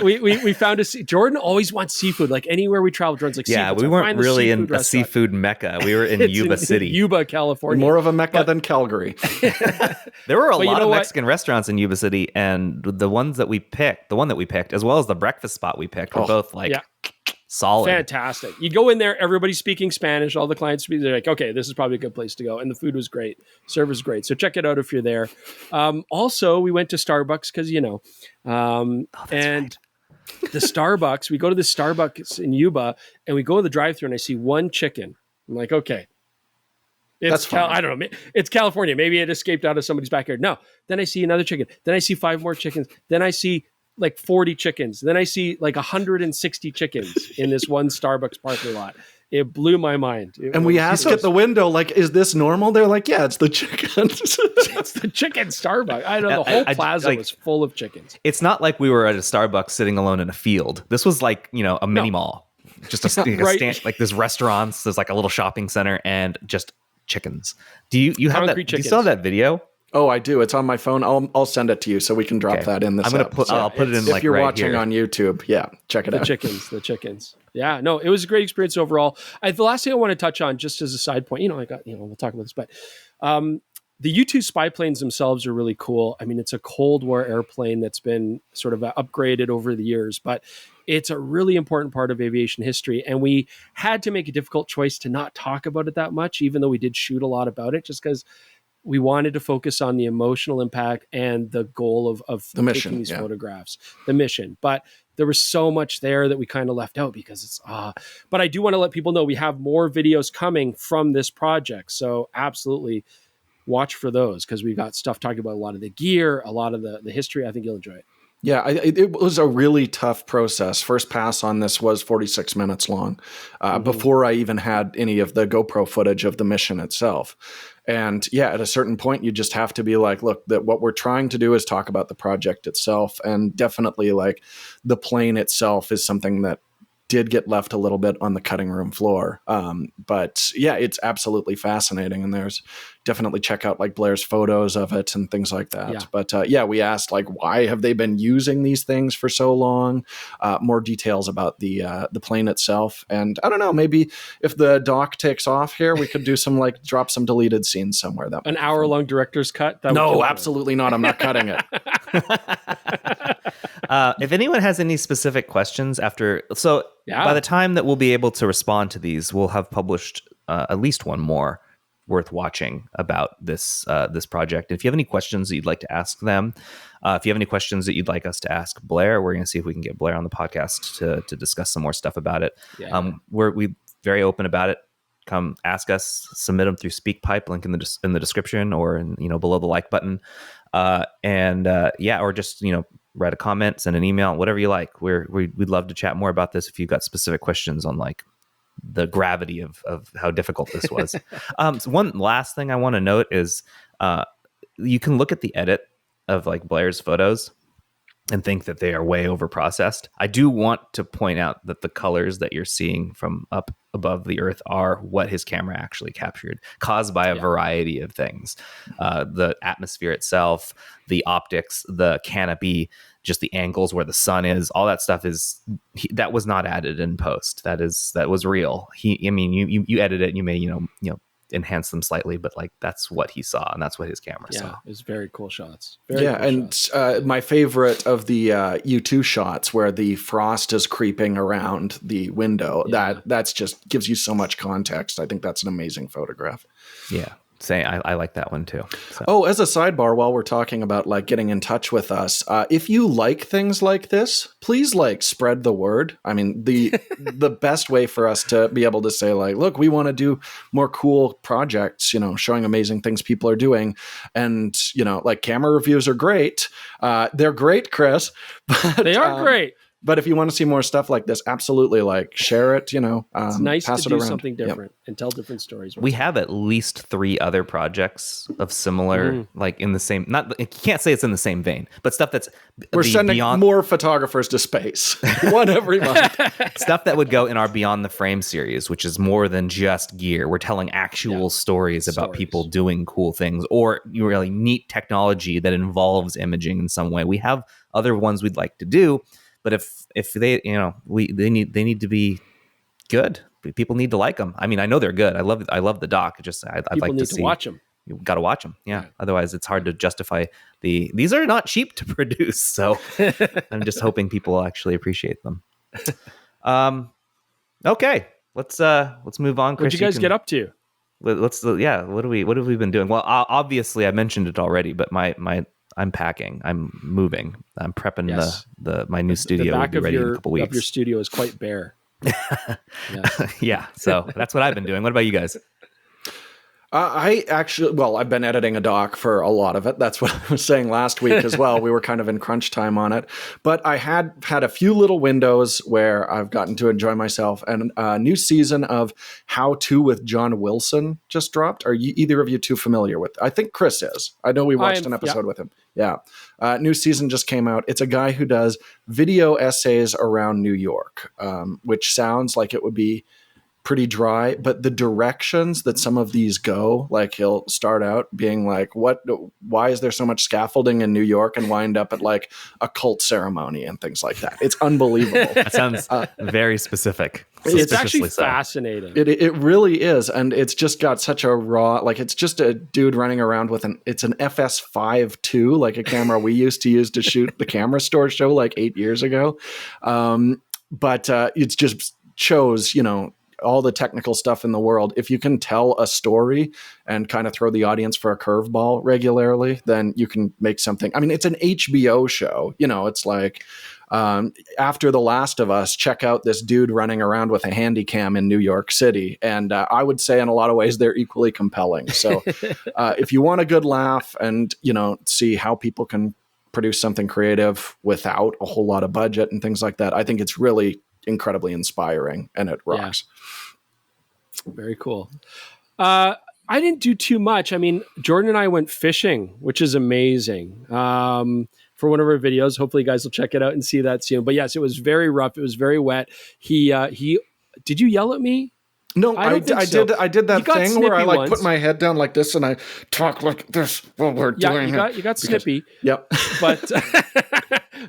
We found Jordan always wants seafood. Like, anywhere we travel, Jordan's like, seafood. We weren't really in a seafood mecca. We were in Yuba City. Yuba, California. More of a mecca than Calgary. There were a lot of Mexican restaurants in Yuba City, and the one that we picked, as well as the breakfast spot we picked, were both like... Yeah. Solid. Fantastic. You go in there, everybody's speaking Spanish, all the clients speak, they're like, okay, this is probably a good place to go. And the food was great. Service was great. So check it out if you're there. Also, we went to Starbucks because, right. The Starbucks, we go to the Starbucks in Yuba, and we go to the drive-thru, and I see one chicken. I'm like, okay. That's I don't know. It's California. Maybe it escaped out of somebody's backyard. No. Then I see another chicken. Then I see 5 more chickens. Then I see like 40 chickens. Then I see like 160 chickens in this one Starbucks parking lot. It blew my mind. And we ask at the window, like, is this normal? They're like, yeah, it's the chickens. It's the chicken Starbucks. I know, the whole plaza was full of chickens. It's not like we were at a Starbucks sitting alone in a field. This was like, a mini mall. Just a stand, like there's restaurants, there's like a little shopping center, and just chickens. Do you have that? Do you still have that video? Oh, I do. It's on my phone. I'll send it to you so we can drop that in this. I'll put it in like if you're right watching here on YouTube. Yeah, check it out. The chickens. Yeah, no, it was a great experience overall. The last thing I want to touch on, just as a side point, we'll talk about this, but the U-2 spy planes themselves are really cool. I mean, it's a Cold War airplane that's been sort of upgraded over the years, but it's a really important part of aviation history. And we had to make a difficult choice to not talk about it that much, even though we did shoot a lot about it, just because we wanted to focus on the emotional impact and the goal of the mission, taking these photographs, the mission. But there was so much there that we kind of left out because it's, but I do want to let people know we have more videos coming from this project. So absolutely watch for those, because we've got stuff talking about a lot of the gear, a lot of the history. I think you'll enjoy it. Yeah, it was a really tough process. First pass on this was 46 minutes long before I even had any of the GoPro footage of the mission itself. And yeah, at a certain point, you just have to be like, look, that what we're trying to do is talk about the project itself. And definitely like the plane itself is something that did get left a little bit on the cutting room floor. But yeah, it's absolutely fascinating. And there's definitely check out like Blair's photos of it and things like that. Yeah. But yeah, we asked like, why have they been using these things for so long? More details about the plane itself. And I don't know, maybe if the doc takes off here, we could do some like drop some deleted scenes somewhere. That an hour-long director's cut? No, absolutely not. I'm not cutting it. If anyone has any specific questions by the time that we'll be able to respond to these, we'll have published at least one more worth watching about this project. If you have any questions that you'd like to ask them, if you have any questions that you'd like us to ask Blair, we're going to see if we can get Blair on the podcast to discuss some more stuff about it. Yeah. We very open about it. Come ask us, submit them through SpeakPipe, link in the description or below the like button, or just write a comment, send an email, whatever you like. We'd love to chat more about this if you've got specific questions on like the gravity of how difficult this was. So one last thing I want to note is you can look at the edit of like Blair's photos and think that they are way over processed. I do want to point out that the colors that you're seeing from up above the earth are what his camera actually captured, caused by a variety of things. The atmosphere itself, the optics, the canopy, just the angles where the sun is, all that stuff that was not added in post. That was real. You edit it and you may, enhance them slightly, but like that's what he saw and that's what his camera saw. It was very cool shots. My favorite of the U2 shots where the frost is creeping around the window, that's just gives you so much context. I think that's an amazing photograph. Yeah. I like that one too. So. As a sidebar, while we're talking about like getting in touch with us, if you like things like this, please like spread the word. I mean, the best way for us to be able to say like, look, we want to do more cool projects, showing amazing things people are doing. And, like camera reviews are great. They're great, Chris. But, they are great. But if you want to see more stuff like this, absolutely, like share it. It's nice pass to it do around. something different and tell different stories. We have at least 3 other projects of similar, like in the same. Not you can't say it's in the same vein, but stuff that's we're sending more photographers to space, one every month. Stuff that would go in our Beyond the Frame series, which is more than just gear. We're telling actual stories about people doing cool things or really neat technology that involves imaging in some way. We have other ones we'd like to do. But if they, they need to be good. People need to like them. I mean, I know they're good. I love the doc. I'd like to see. Watch them. You got to watch them. Yeah. Otherwise, it's hard to justify these are not cheap to produce. So I'm just hoping people will actually appreciate them. Okay, let's move on. Chris, what did you guys get up to? What have we been doing? Well, obviously I mentioned it already, but I'm packing. I'm moving. I'm prepping my new studio. The back will be ready in a couple weeks. Of your studio is quite bare. Yeah. So that's what I've been doing. What about you guys? I've been editing a doc for a lot of it. That's what I was saying last week as well. We were kind of in crunch time on it, but I had a few little windows where I've gotten to enjoy myself. And a new season of How To with John Wilson just dropped. Are either of you two familiar with? I think Chris is. I know we watched an episode with him. Yeah. New season just came out. It's a guy who does video essays around New York, which sounds like it would be pretty dry, but the directions that some of these go, like he'll start out being like, why is there so much scaffolding in New York, and wind up at like a cult ceremony and things like that. It's unbelievable. That sounds very specific. It's actually fascinating. It really is. And it's just got such a raw, like it's just a dude running around with it's an FS5 II, like a camera we used to use to shoot the Camera Store show like 8 years ago. But it's just shows, all the technical stuff in the world. If you can tell a story and kind of throw the audience for a curveball regularly, then you can make something. I mean, it's an HBO show. It's like after The Last of Us, check out this dude running around with a handy cam in New York City. And I would say in a lot of ways, they're equally compelling. So if you want a good laugh and, see how people can produce something creative without a whole lot of budget and things like that, I think it's really incredibly inspiring, and it rocks. Very cool. I didn't do too much. I mean, Jordan and I went fishing, which is amazing. For one of our videos, hopefully you guys will check it out and see that soon. But yes, it was very rough. It was very wet. He did you yell at me? No, I did that thing where I like put my head down like this and I talk like this while we're doing it. You got snippy. Yep. But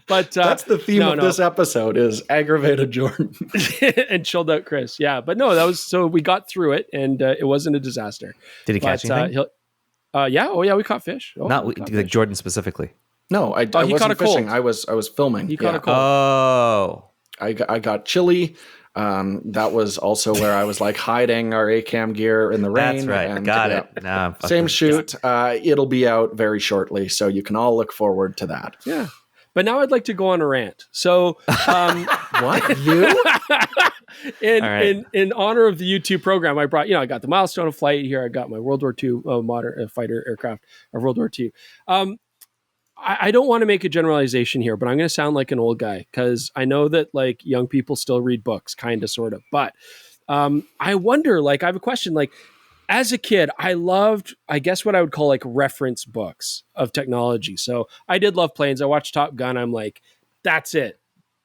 but that's the theme of this episode is aggravated Jordan and chilled out Chris. Yeah, but no, that was so we got through it and it wasn't a disaster. Did he catch anything? We caught fish. Like Jordan specifically. No, I wasn't fishing. I was filming. He caught a cold. Oh, I got chili. That was also where I was like hiding our ACAM gear in the rain. That's right. And, Got it. Nah, same shoot. It'll be out very shortly, so you can all look forward to that. Yeah. But now I'd like to go on a rant. So, what you? In honor of the U2 program, I brought, I got the milestone of flight here. I got my World War II modern fighter aircraft of World War II. I don't want to make a generalization here, but I'm going to sound like an old guy because I know that like young people still read books, kind of, sort of. But I wonder, like, I have a question. Like, as a kid, I loved, I guess, what I would call like reference books of technology. So I did love planes. I watched Top Gun. I'm like, that's it.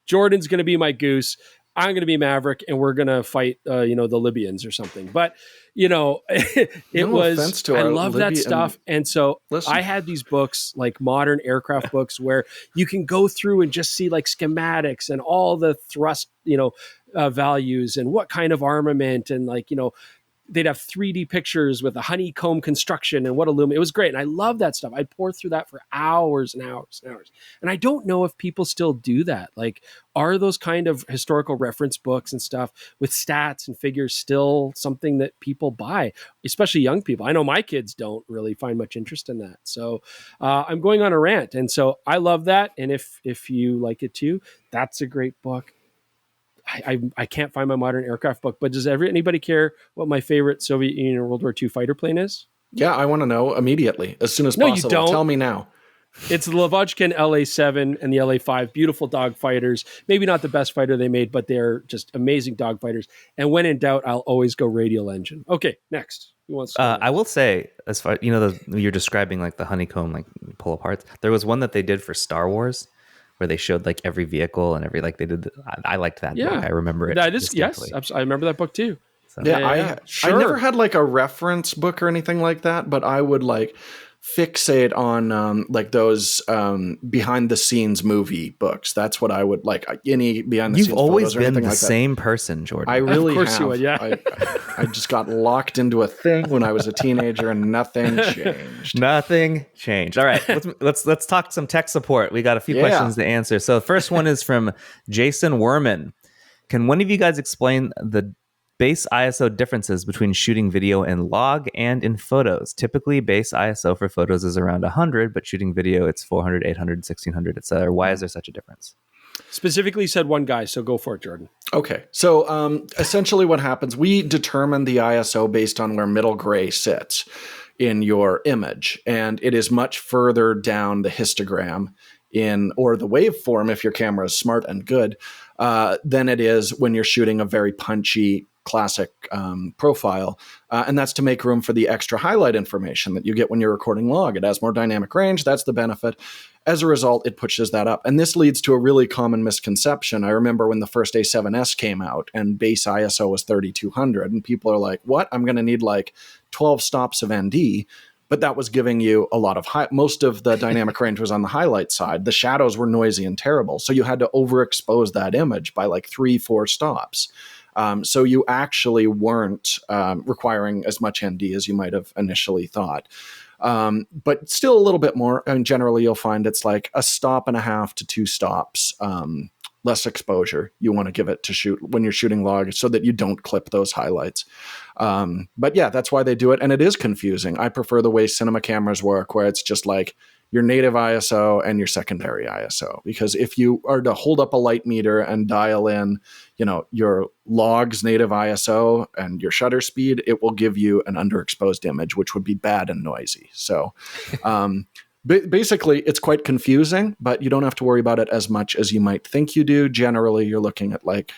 Jordan's going to be my goose. I'm going to be Maverick, and we're going to fight, the Libyans or something. But, I love that stuff. And so I had these books, like modern aircraft books, where you can go through and just see like schematics and all the thrust, values and what kind of armament and like, they'd have 3D pictures with a honeycomb construction and what aluminum. It was great. And I love that stuff. I'd pour through that for hours and hours and hours. And I don't know if people still do that. Like, are those kind of historical reference books and stuff with stats and figures still something that people buy, especially young people? I know my kids don't really find much interest in that. So I'm going on a rant. And so I love that. And if you like it too, that's a great book. I can't find my modern aircraft book, but does anybody care what my favorite Soviet Union or World War II fighter plane is? Yeah, I want to know immediately, as soon as possible. You don't. Tell me now. It's the Lavochkin LA-7 and the LA-5, beautiful dog fighters. Maybe not the best fighter they made, but they're just amazing dog fighters. And when in doubt, I'll always go radial engine. Okay, next. Who wants to I will say, as far you're describing like the honeycomb, like pull aparts. There was one that they did for Star Wars, where they showed like every vehicle and they did. I liked that book. I remember it. That is, yes, I remember that book too. So, I never had like a reference book or anything like that, but I would like fixate on like those behind the scenes movie books. That's what I would like. Any behind the scenes. You've always been the same person, Jordan. I really of course have. You would, yeah. I just got locked into a thing when I was a teenager, and nothing changed. Nothing changed. All right, let's talk some tech support. We got a few questions to answer. So the first one is from Jason Werman. Can one of you guys explain the base ISO differences between shooting video in log and in photos? Typically, base ISO for photos is around 100, but shooting video, it's 400, 800, 1600, etc. Why is there such a difference? Specifically said one guy, so go for it, Jordan. Okay, so essentially what happens, we determine the ISO based on where middle gray sits in your image, and it is much further down the histogram or the waveform, if your camera is smart and good, than it is when you're shooting a very punchy classic profile. And that's to make room for the extra highlight information that you get when you're recording log. It has more dynamic range. That's the benefit. As a result, it pushes that up. And this leads to a really common misconception. I remember when the first A7S came out and base ISO was 3200, and people are like, what? I'm going to need like 12 stops of ND. But that was giving you a lot of most of the dynamic range was on the highlight side. The shadows were noisy and terrible. So you had to overexpose that image by like 3-4 stops. So you actually weren't requiring as much ND as you might have initially thought. But still a little bit more. And generally you'll find it's like a stop and a half to 2 stops, less exposure you want to give it to shoot when you're shooting log so that you don't clip those highlights. But yeah, that's why they do it. And it is confusing. I prefer the way cinema cameras work, where it's just like your native ISO and your secondary ISO. Because if you are to hold up a light meter and dial in, your log's native ISO and your shutter speed, it will give you an underexposed image, which would be bad and noisy. So, basically, it's quite confusing, but you don't have to worry about it as much as you might think you do. Generally, you're looking at like,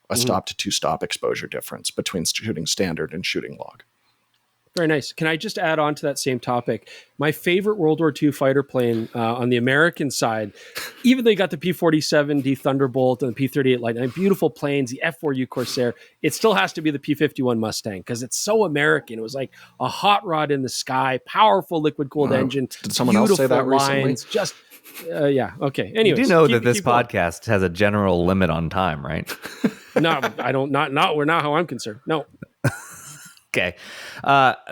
a stop to 2 stop exposure difference between shooting standard and shooting log. Very nice. Can I just add on to that same topic? My favorite World War II fighter plane on the American side, even though you got the P-47D Thunderbolt and the P-38 Lightning, beautiful planes, the F-4U Corsair, it still has to be the P-51 Mustang because it's so American. It was like a hot rod in the sky, powerful liquid-cooled engine. Did someone else say that lines, recently? Just, yeah, okay. Anyways, you do know that this podcast has a general limit on time, right? No, I don't. Not how I'm concerned. No. Okay.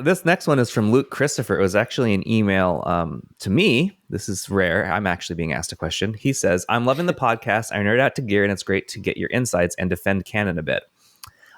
This next one is from Luke Christopher. It was actually an email to me. This is rare. I'm actually being asked a question. He says, I'm loving the podcast. I nerd out to gear, and it's great to get your insights and defend Canon a bit.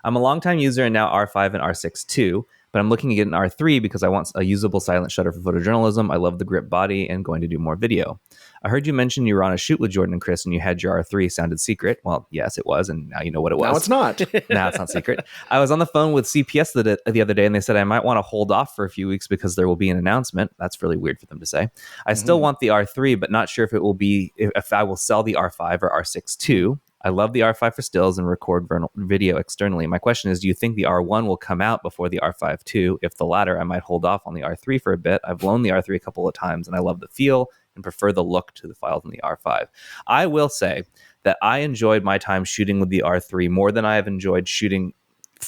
I'm a longtime user and now R5 and R6 too, but I'm looking to get an R3 because I want a usable silent shutter for photojournalism. I love the grip body and going to do more video. I heard you mention you were on a shoot with Jordan and Chris and you had your R3 sounded secret. Well, yes, it was, and now you know what it was. Now it's not. Now it's not secret. I was on the phone with CPS the other day, and they said I might want to hold off for a few weeks because there will be an announcement. That's really weird for them to say. I still want the R3, but not sure if it will be if I will sell the R5 or R6 too. I love the R5 for stills and record video externally. My question is, do you think the R1 will come out before the R5 too? If the latter, I might hold off on the R3 for a bit. I've loaned the R3 a couple of times, and I love the feel and prefer the look to the files in the R5. I will say that I enjoyed my time shooting with the R3 more than I have enjoyed shooting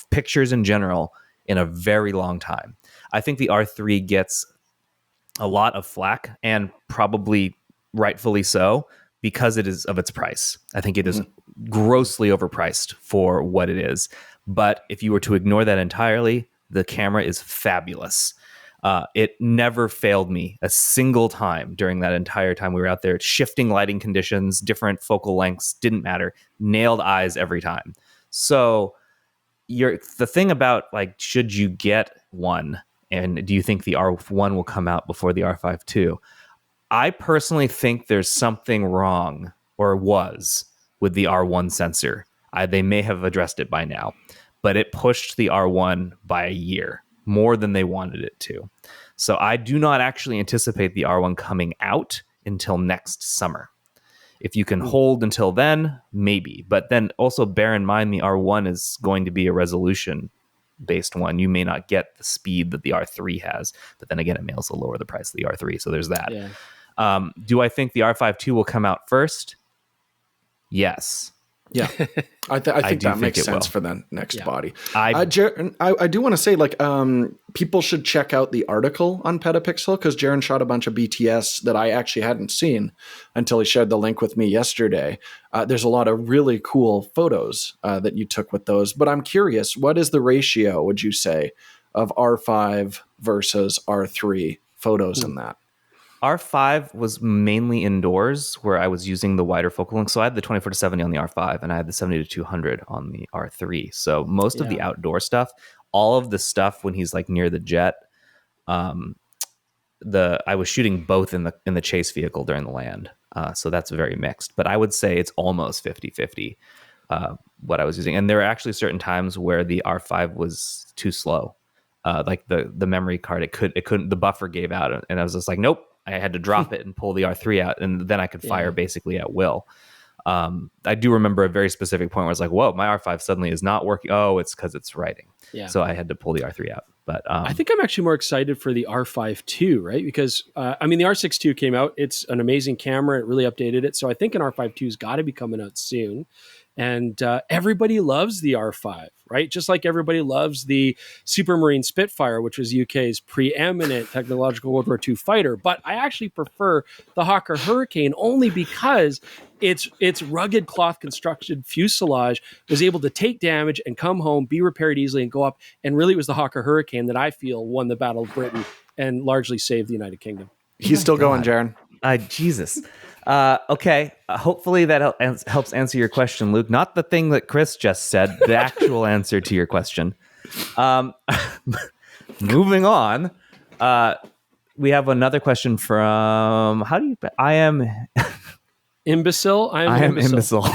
pictures in general in a very long time. I think the R3 gets a lot of flack, and probably rightfully so, because it is of its price. I think it is grossly overpriced for what it is. But if you were to ignore that entirely, the camera is fabulous. It never failed me a single time during that entire time we were out there. Shifting lighting conditions, different focal lengths, didn't matter. Nailed eyes every time. So the thing about, like, should you get one, and do you think the R1 will come out before the R5 too? I personally think there's something wrong, or was, with the R1 sensor. They may have addressed it by now, but it pushed the R1 by a year, more than they wanted it to. So I do not actually anticipate the R1 coming out until next summer. If you can hold until then, maybe. But then also bear in mind the R1 is going to be a resolution-based one. You may not get the speed that the R3 has, but then again, it may also lower the price of the R3. So there's that. Yeah. Do I think the R5 II will come out first? Yes. Yeah, I think that makes sense for the next body. I do want to say, like, people should check out the article on PetaPixel, because Jaron shot a bunch of BTS that I actually hadn't seen until he shared the link with me yesterday. There's a lot of really cool photos that you took with those. But I'm curious, what is the ratio, would you say, of R5 versus R3 photos in that? R5 was mainly indoors, where I was using the wider focal length. So I had the 24-70 on the R5, and I had the 70-200 on the R3. So most of the outdoor stuff, all of the stuff when he's like near the jet, I was shooting both in the chase vehicle during the land. So that's very mixed. But I would say it's almost 50-50 what I was using. And there were actually certain times where the R5 was too slow. Like the memory card, it couldn't, the buffer gave out, and I was just like, nope. I had to drop it and pull the R3 out, and then I could fire basically at will. I do remember a very specific point where I was like, whoa, my R5 suddenly is not working. Oh, it's because it's writing. Yeah. So I had to pull the R3 out. But I think I'm actually more excited for the R5 II, right? Because, the R6 II came out. It's an amazing camera. It really updated it. So I think an R5 II has got to be coming out soon. And everybody loves the R5, right? Just like everybody loves the Supermarine Spitfire, which was UK's preeminent technological World War II fighter. But I actually prefer the Hawker Hurricane only because its rugged cloth constructed fuselage was able to take damage and come home, be repaired easily, and go up. And really, it was the Hawker Hurricane that I feel won the Battle of Britain and largely saved the United Kingdom. He's still going, Jaron. Jesus. Okay. Hopefully that helps answer your question, Luke. Not the thing that Chris just said, the actual answer to your question. Moving on. We have another question from, I am imbecile. I am imbecile.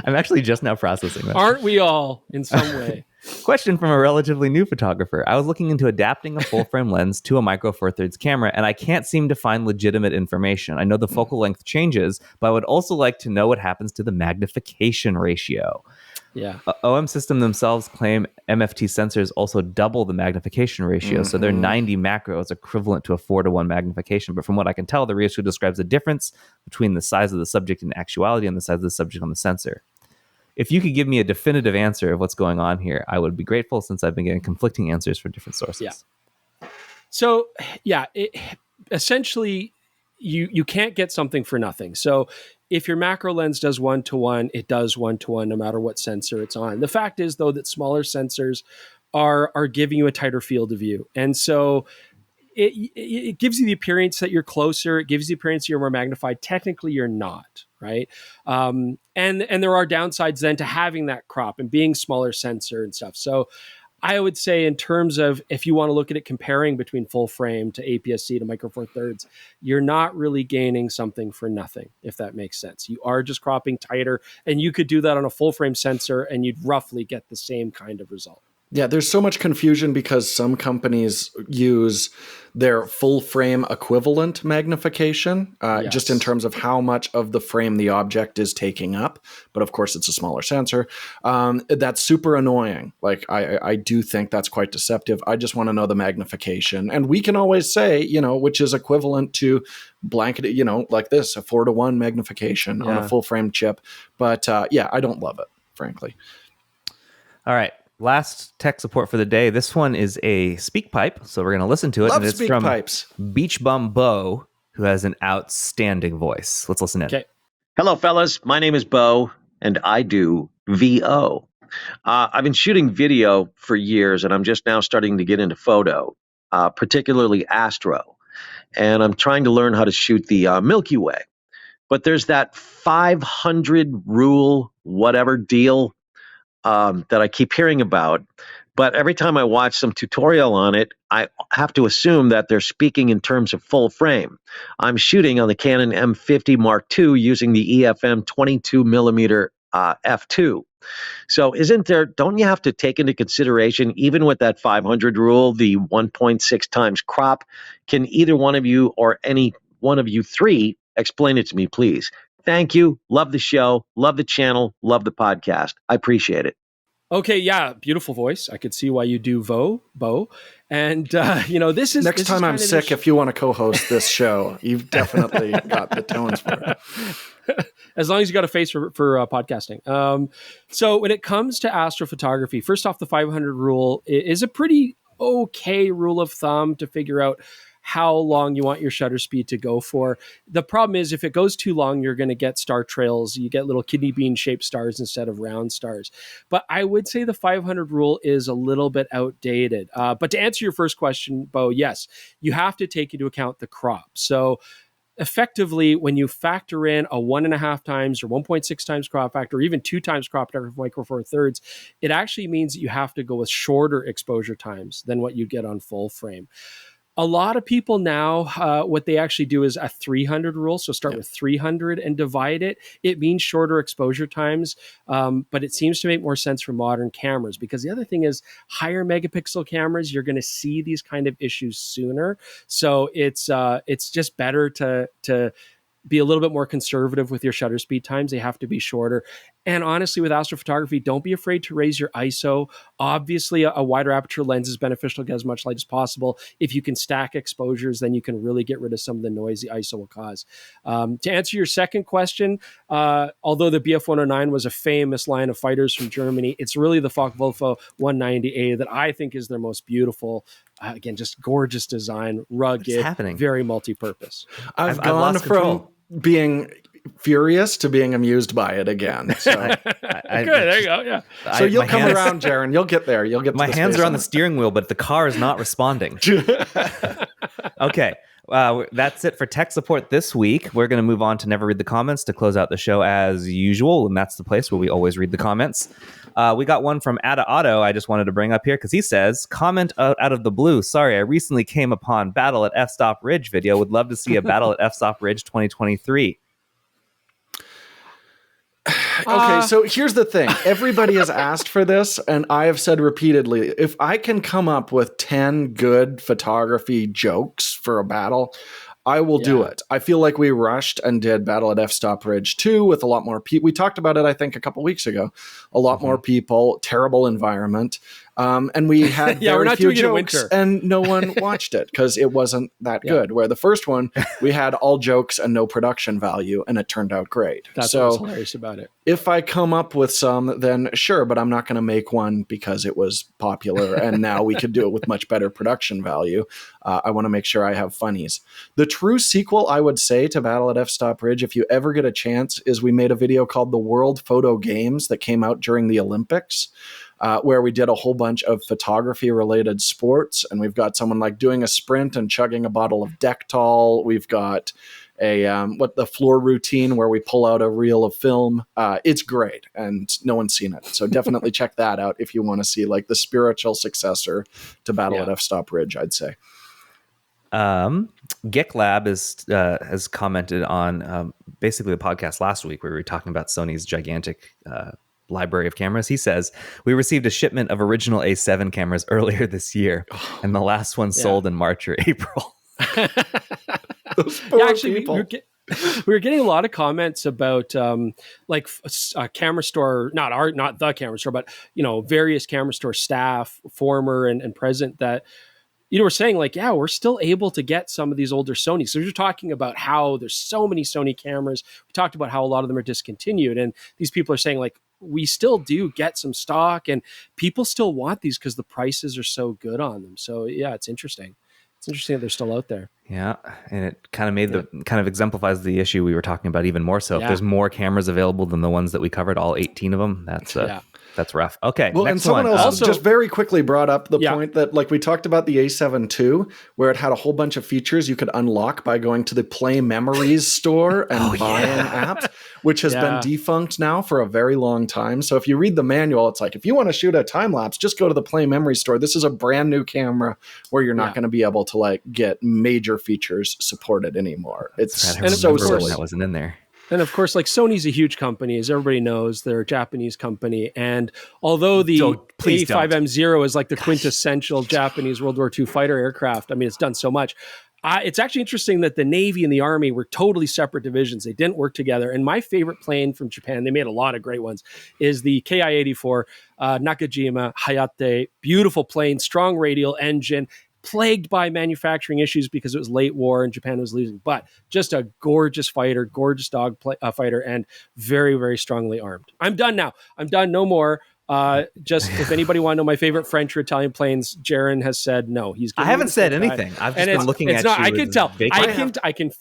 I'm actually just now processing that. Aren't we all in some way? Question from a relatively new photographer. I was looking into adapting a full frame lens to a micro four thirds camera, and I can't seem to find legitimate information. I know the focal length changes, but I would also like to know what happens to the magnification ratio. Yeah. OM System themselves claim MFT sensors also double the magnification ratio, so their 90 macro is equivalent to a 4:1 magnification. But from what I can tell, the ratio describes the difference between the size of the subject in actuality and the size of the subject on the sensor. If you could give me a definitive answer of what's going on here, I would be grateful, since I've been getting conflicting answers from different sources. Yeah. So, essentially, you can't get something for nothing. So if your macro lens does 1:1, it does 1:1 no matter what sensor it's on. The fact is, though, that smaller sensors are giving you a tighter field of view. And so it gives you the appearance that you're closer. It gives you the appearance you're more magnified. Technically, you're not, right? And there are downsides then to having that crop and being smaller sensor and stuff. So I would say in terms of if you want to look at it comparing between full frame to APS-C to Micro Four Thirds, you're not really gaining something for nothing, if that makes sense. You are just cropping tighter, and you could do that on a full frame sensor and you'd roughly get the same kind of result. Yeah, there's so much confusion because some companies use their full frame equivalent magnification, just in terms of how much of the frame the object is taking up. But of course, it's a smaller sensor. That's super annoying. Like, I do think that's quite deceptive. I just want to know the magnification. And we can always say, which is equivalent to blanket, like this, a 4:1 magnification on a full frame chip. But I don't love it, frankly. All right. Last tech support for the day. This one is a speak pipe, so we're going to listen to it. Love and it's speak from pipes. Beach Bum Bo, who has an outstanding voice. Let's listen in. Okay. Hello, fellas. My name is Bo, and I do VO. I've been shooting video for years, and I'm just now starting to get into photo, particularly astro. And I'm trying to learn how to shoot the Milky Way. But there's that 500 rule, whatever deal that I keep hearing about. But every time I watch some tutorial on it, I have to assume that they're speaking in terms of full frame. I'm shooting on the Canon M50 Mark II using the EFM 22mm f2. So don't you have to take into consideration, even with that 500 rule, the 1.6 times crop? Can either one of you or any one of you three explain it to me, please? Thank you. Love the show. Love the channel. Love the podcast. I appreciate it. Okay, yeah, beautiful voice. I could see why you do Bo. And, this is... Next time I'm sick, if you want to co-host this show, you've definitely got the tones for it. As long as you got a face for podcasting. So when it comes to astrophotography, first off, the 500 rule is a pretty okay rule of thumb to figure out how long you want your shutter speed to go for. The problem is if it goes too long, you're going to get star trails. You get little kidney bean shaped stars instead of round stars. But I would say the 500 rule is a little bit outdated. But to answer your first question, Bo, yes, you have to take into account the crop. So effectively, when you factor in a 1.5 times or 1.6 times crop factor, or even 2 times crop factor for Micro Four Thirds, it actually means that you have to go with shorter exposure times than what you get on full frame. A lot of people now, what they actually do is a 300 rule. So start with 300 and divide it. It means shorter exposure times, but it seems to make more sense for modern cameras because the other thing is higher megapixel cameras, you're going to see these kind of issues sooner. So it's just better to be a little bit more conservative with your shutter speed times. They have to be shorter. And honestly, with astrophotography, don't be afraid to raise your ISO. Obviously, a wider aperture lens is beneficial to get as much light as possible. If you can stack exposures, then you can really get rid of some of the noise the ISO will cause. To answer your second question, although the BF-109 was a famous line of fighters from Germany, it's really the Focke-Wulf 190A that I think is their most beautiful. Again, just gorgeous design, rugged, very multi-purpose. I've gone from being furious to being amused by it again. So. Good, there you go. Yeah. So you'll come around, Jaron. You'll get there. You'll get. My hands are on the steering wheel, but the car is not responding. Okay. That's it for tech support this week. We're going to move on to Never Read the Comments to close out the show as usual, and that's the place where we always read the comments. We got one from Ada Otto I just wanted to bring up here because he says, comment out of the blue. Sorry, I recently came upon Battle at F-Stop Ridge video. Would love to see a Battle at F-Stop Ridge 2023. Okay, so here's the thing. Everybody has asked for this, and I have said repeatedly, if I can come up with 10 good photography jokes for a battle, I will do it. I feel like we rushed and did Battle at F-Stop Ridge 2 with a lot more people. We talked about it, I think, a couple weeks ago. A lot more people, terrible environment. And we had very few jokes, and no one watched it because it wasn't that good. Where the first one, we had all jokes and no production value, and it turned out great. That's what's hilarious about it. If I come up with some, then sure, but I'm not going to make one because it was popular, and now we could do it with much better production value. I want to make sure I have funnies. The true sequel, I would say, to Battle at F-Stop Ridge, if you ever get a chance, is we made a video called The World Photo Games that came out during the Olympics. where we did a whole bunch of photography related sports. And we've got someone like doing a sprint and chugging a bottle of Dectol. We've got the floor routine where we pull out a reel of film. It's great, and no one's seen it. So definitely check that out if you want to see like the spiritual successor to Battle at F-Stop Ridge, I'd say. GeekLab has commented on basically the podcast last week where we were talking about Sony's gigantic library of cameras. He says, we received a shipment of original A7 cameras earlier this year, and the last one sold in March or April. Those poor people. We were getting a lot of comments about like a camera store, not the camera store, but various camera store staff, former and present, that we're saying like, yeah, we're still able to get some of these older Sony. So you're talking about how there's so many Sony cameras. We talked about how a lot of them are discontinued, and these people are saying like, we still do get some stock, and people still want these because the prices are so good on them. So yeah, it's interesting. It's interesting that they're still out there. Yeah, and it kind of exemplifies the issue we were talking about even more so. If there's more cameras available than the ones that we covered, all 18 of them, that's rough. Okay, well, and someone else also just very quickly brought up the point that, like, we talked about the A7 II, where it had a whole bunch of features you could unlock by going to the Play Memories store and buying apps, which has been defunct now for a very long time. So if you read the manual, it's like, if you want to shoot a time lapse, just go to the Play Memories store. This is a brand new camera where you're not going to be able to like get major features supported anymore. It's so silly. That wasn't in there. And of course, like, Sony's a huge company, as everybody knows. They're a Japanese company. And although the A5M0 is like the quintessential Japanese World War II fighter aircraft, I mean, it's done so much. It's actually interesting that the Navy and the Army were totally separate divisions. They didn't work together. And my favorite plane from Japan, they made a lot of great ones, is the Ki-84 Nakajima Hayate. Beautiful plane, strong radial engine, plagued by manufacturing issues because it was late war and Japan was losing, but just a gorgeous fighter, gorgeous fighter, and very, very strongly armed. I'm done now. I'm done. No more. Just if anybody want to know my favorite French or Italian planes, Jaron has said no. I haven't said anything. I've just been looking at you. I can tell.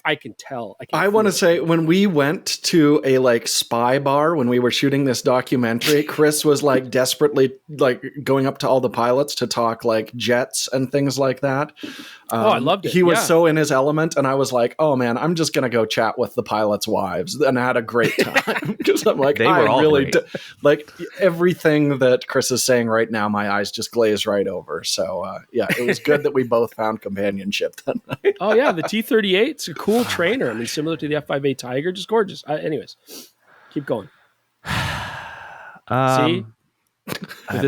I can tell. I want to say, when we went to a like spy bar when we were shooting this documentary, Chris was like desperately like going up to all the pilots to talk like jets and things like that. I loved it. He was so in his element, and I was like, "Oh man, I'm just gonna go chat with the pilots' wives," and I had a great time because I'm like, like everything that Chris is saying right now, my eyes just glaze right over. So it was good that we both found companionship that night. Oh yeah, the T-38, it's a cool trainer. I mean, similar to the F-5A Tiger, just gorgeous. Anyways, keep going. See,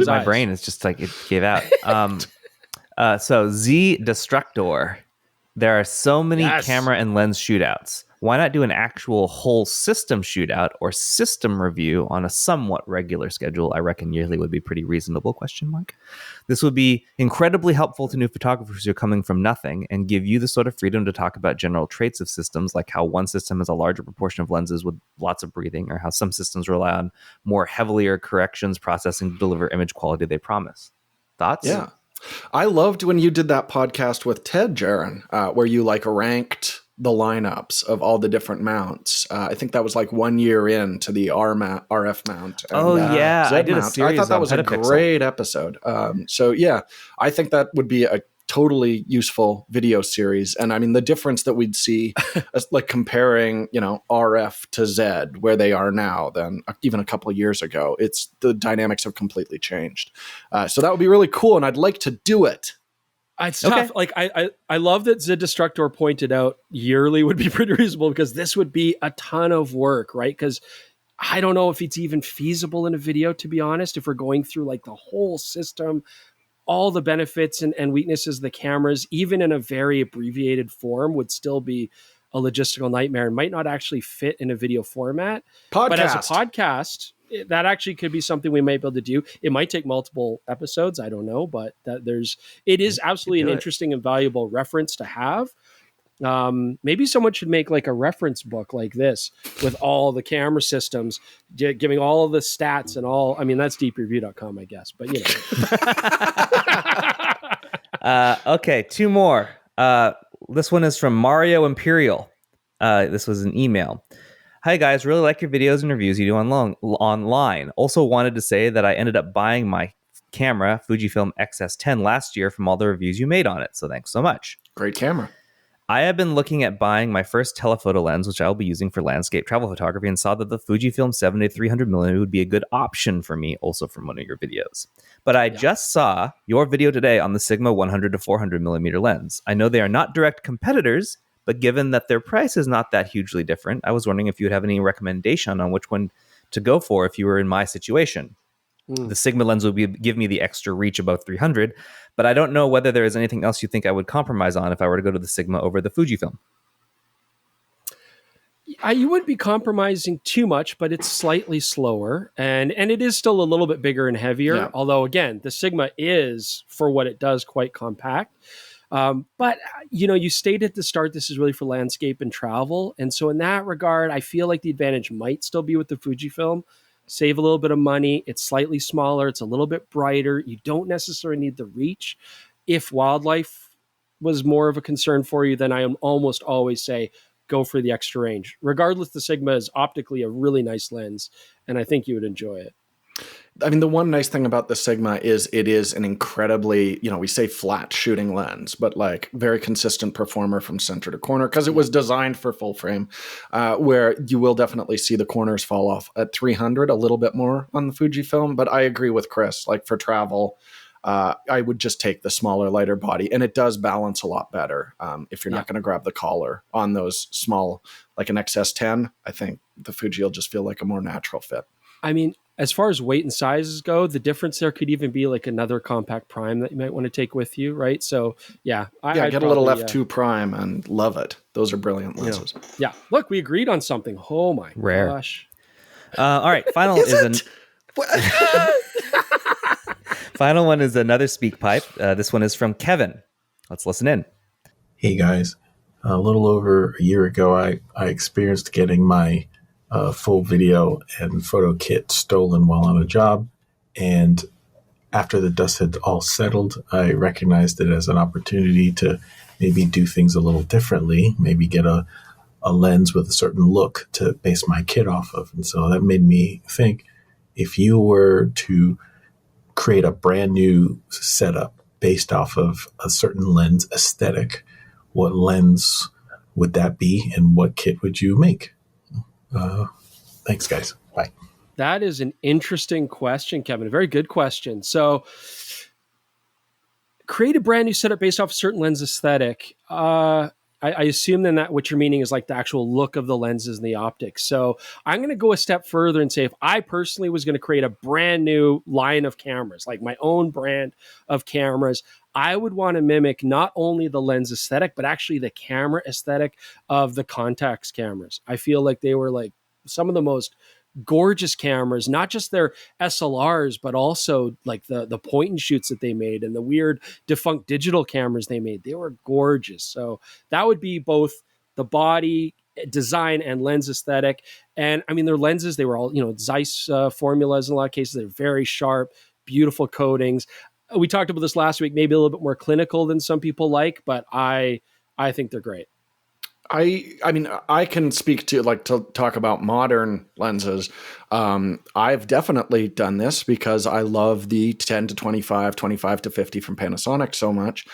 my brain is just like, it gave out. So Z Destructor, there are so many camera and lens shootouts. Why not do an actual whole system shootout or system review on a somewhat regular schedule? I reckon yearly would be pretty reasonable, ? This would be incredibly helpful to new photographers who are coming from nothing and give you the sort of freedom to talk about general traits of systems, like how one system has a larger proportion of lenses with lots of breathing, or how some systems rely on more heavier corrections processing to deliver image quality they promise. Thoughts? Yeah. I loved when you did that podcast with Ted, Jaron, where you like ranked the lineups of all the different mounts. I think that was like 1 year into the RF mount. And, I did a series. I thought that was a PetaPixel. great episode. I think that would be a totally useful video series. And I mean, the difference that we'd see like comparing, RF to Z, where they are now, than even a couple of years ago, it's the dynamics have completely changed. So that would be really cool. And I'd like to do it. It's tough. Like I love that Z Destructor pointed out yearly would be pretty reasonable, because this would be a ton of work, right? Because I don't know if it's even feasible in a video, to be honest, if we're going through like the whole system, all the benefits and weaknesses of the cameras, even in a very abbreviated form, would still be a logistical nightmare and might not actually fit in a video format. But as a podcast, that actually could be something we might be able to do. It might take multiple episodes. I don't know, but it is absolutely an interesting and valuable reference to have. Maybe someone should make like a reference book like this with all the camera systems, giving all of the stats and all. I mean, that's deepreview.com, I guess, but okay, two more. This one is from Mario Imperial. This was an email. Hi guys, really like your videos and reviews you do online. Also wanted to say that I ended up buying my camera, Fujifilm X-S10, last year from all the reviews you made on it. So thanks so much. Great camera. I have been looking at buying my first telephoto lens, which I'll be using for landscape travel photography, and saw that the Fujifilm 7-300mm would be a good option for me, also from one of your videos. But I just saw your video today on the Sigma 100 to 400mm lens. I know they are not direct competitors, but given that their price is not that hugely different, I was wondering if you would have any recommendation on which one to go for if you were in my situation. The Sigma lens would give me the extra reach above 300, but I don't know whether there is anything else you think I would compromise on if I were to go to the Sigma over the Fujifilm. You wouldn't be compromising too much, but it's slightly slower, and it is still a little bit bigger and heavier. Yeah. Although, again, the Sigma is, for what it does, quite compact. But, you stated at the start, this is really for landscape and travel. And so in that regard, I feel like the advantage might still be with the Fujifilm. Save a little bit of money. It's slightly smaller. It's a little bit brighter. You don't necessarily need the reach. If wildlife was more of a concern for you, then I almost always say go for the extra range. Regardless, the Sigma is optically a really nice lens, and I think you would enjoy it. I mean, the one nice thing about the Sigma is it is an incredibly, we say flat shooting lens, but like very consistent performer from center to corner because it was designed for full frame, where you will definitely see the corners fall off at 300 a little bit more on the Fujifilm. But I agree with Chris, like for travel, I would just take the smaller, lighter body, and it does balance a lot better. If you're not going to grab the collar on those small, like an XS10, I think the Fuji will just feel like a more natural fit. I mean, as far as weight and sizes go, the difference there could even be like another compact prime that you might want to take with you, right? So, I'd get a little F2 prime and love it. Those are brilliant lenses. Yeah. Look, we agreed on something. Oh my gosh. All right. Final Final one is another speak pipe. This one is from Kevin. Let's listen in. Hey guys, a little over a year ago, I experienced getting my full video and photo kit stolen while on a job. And after the dust had all settled, I recognized it as an opportunity to maybe do things a little differently, maybe get a lens with a certain look to base my kit off of. And so that made me think, if you were to create a brand new setup based off of a certain lens aesthetic, what lens would that be and what kit would you make? Thanks, guys. Bye. That is an interesting question, Kevin. A very good question. So, create a brand new setup based off a certain lens aesthetic. I assume then that what you're meaning is like the actual look of the lenses and the optics. So I'm going to go a step further and say if I personally was going to create a brand new line of cameras, like my own brand of cameras, I would want to mimic not only the lens aesthetic, but actually the camera aesthetic of the Contax cameras. I feel like they were like some of the most gorgeous cameras, not just their SLRs, but also like the point and shoots that they made and the weird defunct digital cameras they made. They were gorgeous. So that would be both the body design and lens aesthetic. And I mean, their lenses, they were all, Zeiss formulas in a lot of cases. They're very sharp, beautiful coatings. We talked about this last week, maybe a little bit more clinical than some people like, but I think they're great. I mean, I can speak to talk about modern lenses. I've definitely done this because I love the 10 to 25, 25 to 50 from Panasonic so much.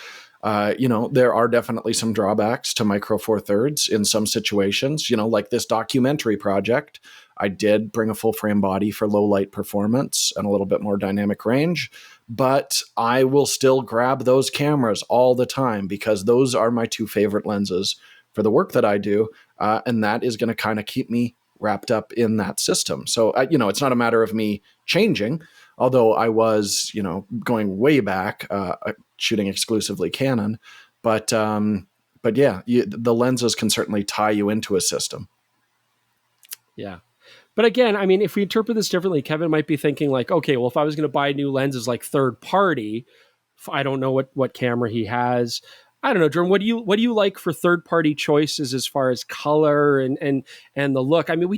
There are definitely some drawbacks to micro four thirds in some situations, like this documentary project. I did bring a full frame body for low light performance and a little bit more dynamic range, but I will still grab those cameras all the time because those are my two favorite lenses for the work that I do. And that is going to kind of keep me wrapped up in that system. So, it's not a matter of me changing, although I was, going way back, shooting exclusively Canon. But yeah, the lenses can certainly tie you into a system. Yeah. But again, I mean, if we interpret this differently, Kevin might be thinking like, okay, well, if I was going to buy new lenses like third party, I don't know what camera he has. I don't know, Jordan, what do you like for third-party choices as far as color and the look? I mean,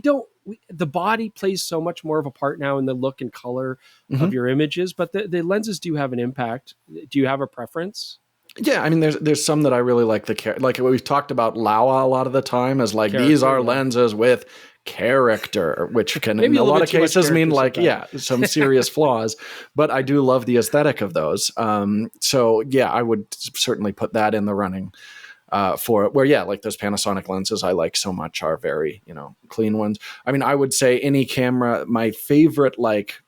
the body plays so much more of a part now in the look and color of your images, but the lenses do have an impact. Do you have a preference? Yeah, I mean, there's some that I really like like we've talked about Laowa a lot of the time as like these are lenses with character, which can Maybe in a lot of cases mean like, sometimes. some serious flaws, but I do love the aesthetic of those. So yeah, I would certainly put that in the running for it, where like those Panasonic lenses I like so much are very, clean ones. I mean, I would say any camera, my favorite, like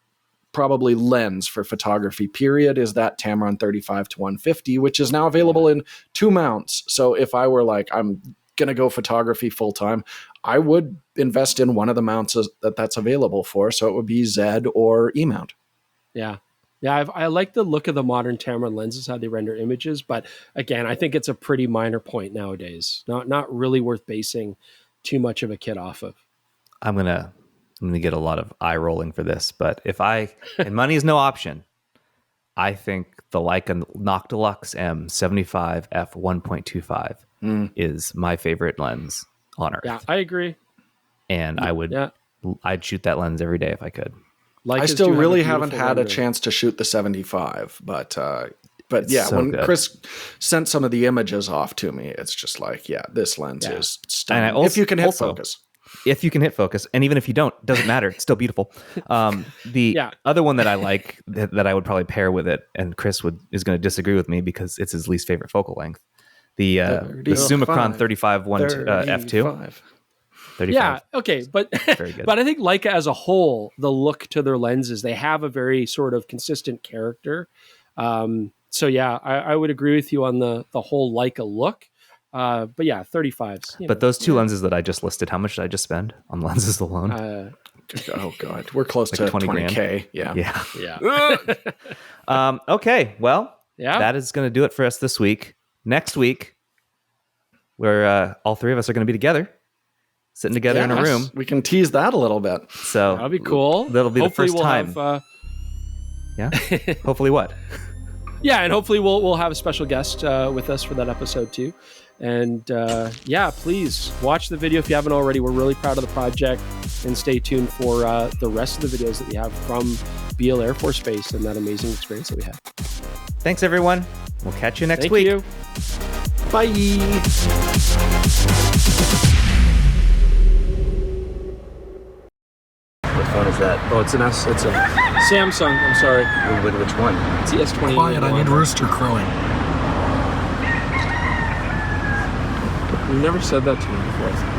probably lens for photography period, is that Tamron 35-150, which is now available in 2 mounts. So if I were like, I'm going to go photography full time, I would invest in one of the mounts that's available for. So it would be Z or E mount. Yeah. Yeah, I like the look of the modern Tamron lenses, how they render images. But again, I think it's a pretty minor point nowadays. Not really worth basing too much of a kit off of. I'm gonna get a lot of eye rolling for this, but and money is no option, I think the Leica Noctilux M75 f 1.25 is my favorite lens on Earth. Yeah, I agree. And I'd shoot that lens every day if I could. I still really haven't had a chance to shoot the 75, but yeah, so when good. Chris sent some of the images off to me, it's just like, this lens is stunning. And if you can hit focus. If you can hit focus, and even if you don't, doesn't matter. It's still beautiful. The other one that I like that I would probably pair with it, and Chris is going to disagree with me because it's his least favorite focal length. The Summicron 35 f2. 35. Yeah, okay, but but I think Leica as a whole, the look to their lenses, they have a very sort of consistent character. So yeah, I would agree with you on the whole Leica look. But yeah, 35s. But those two lenses that I just listed, how much did I just spend on lenses alone? Oh God, we're close to 20K. Yeah. Okay, well, that is going to do it for us this week. Next week, where all three of us are going to be together. Sitting together in a room. We can tease that a little bit. So that'll be cool. That'll be hopefully the first time. Yeah. Hopefully what? Yeah, and hopefully we'll have a special guest with us for that episode too. And please watch the video if you haven't already. We're really proud of the project, and stay tuned for the rest of the videos that we have from Beale Air Force Base and that amazing experience that we had. Thanks, everyone. We'll catch you next week. Thank you. Bye. What phone is that? Oh, it's a Samsung. I'm sorry. Which one? It's the S20. Quiet, I need rooster crowing. You never said that to me before.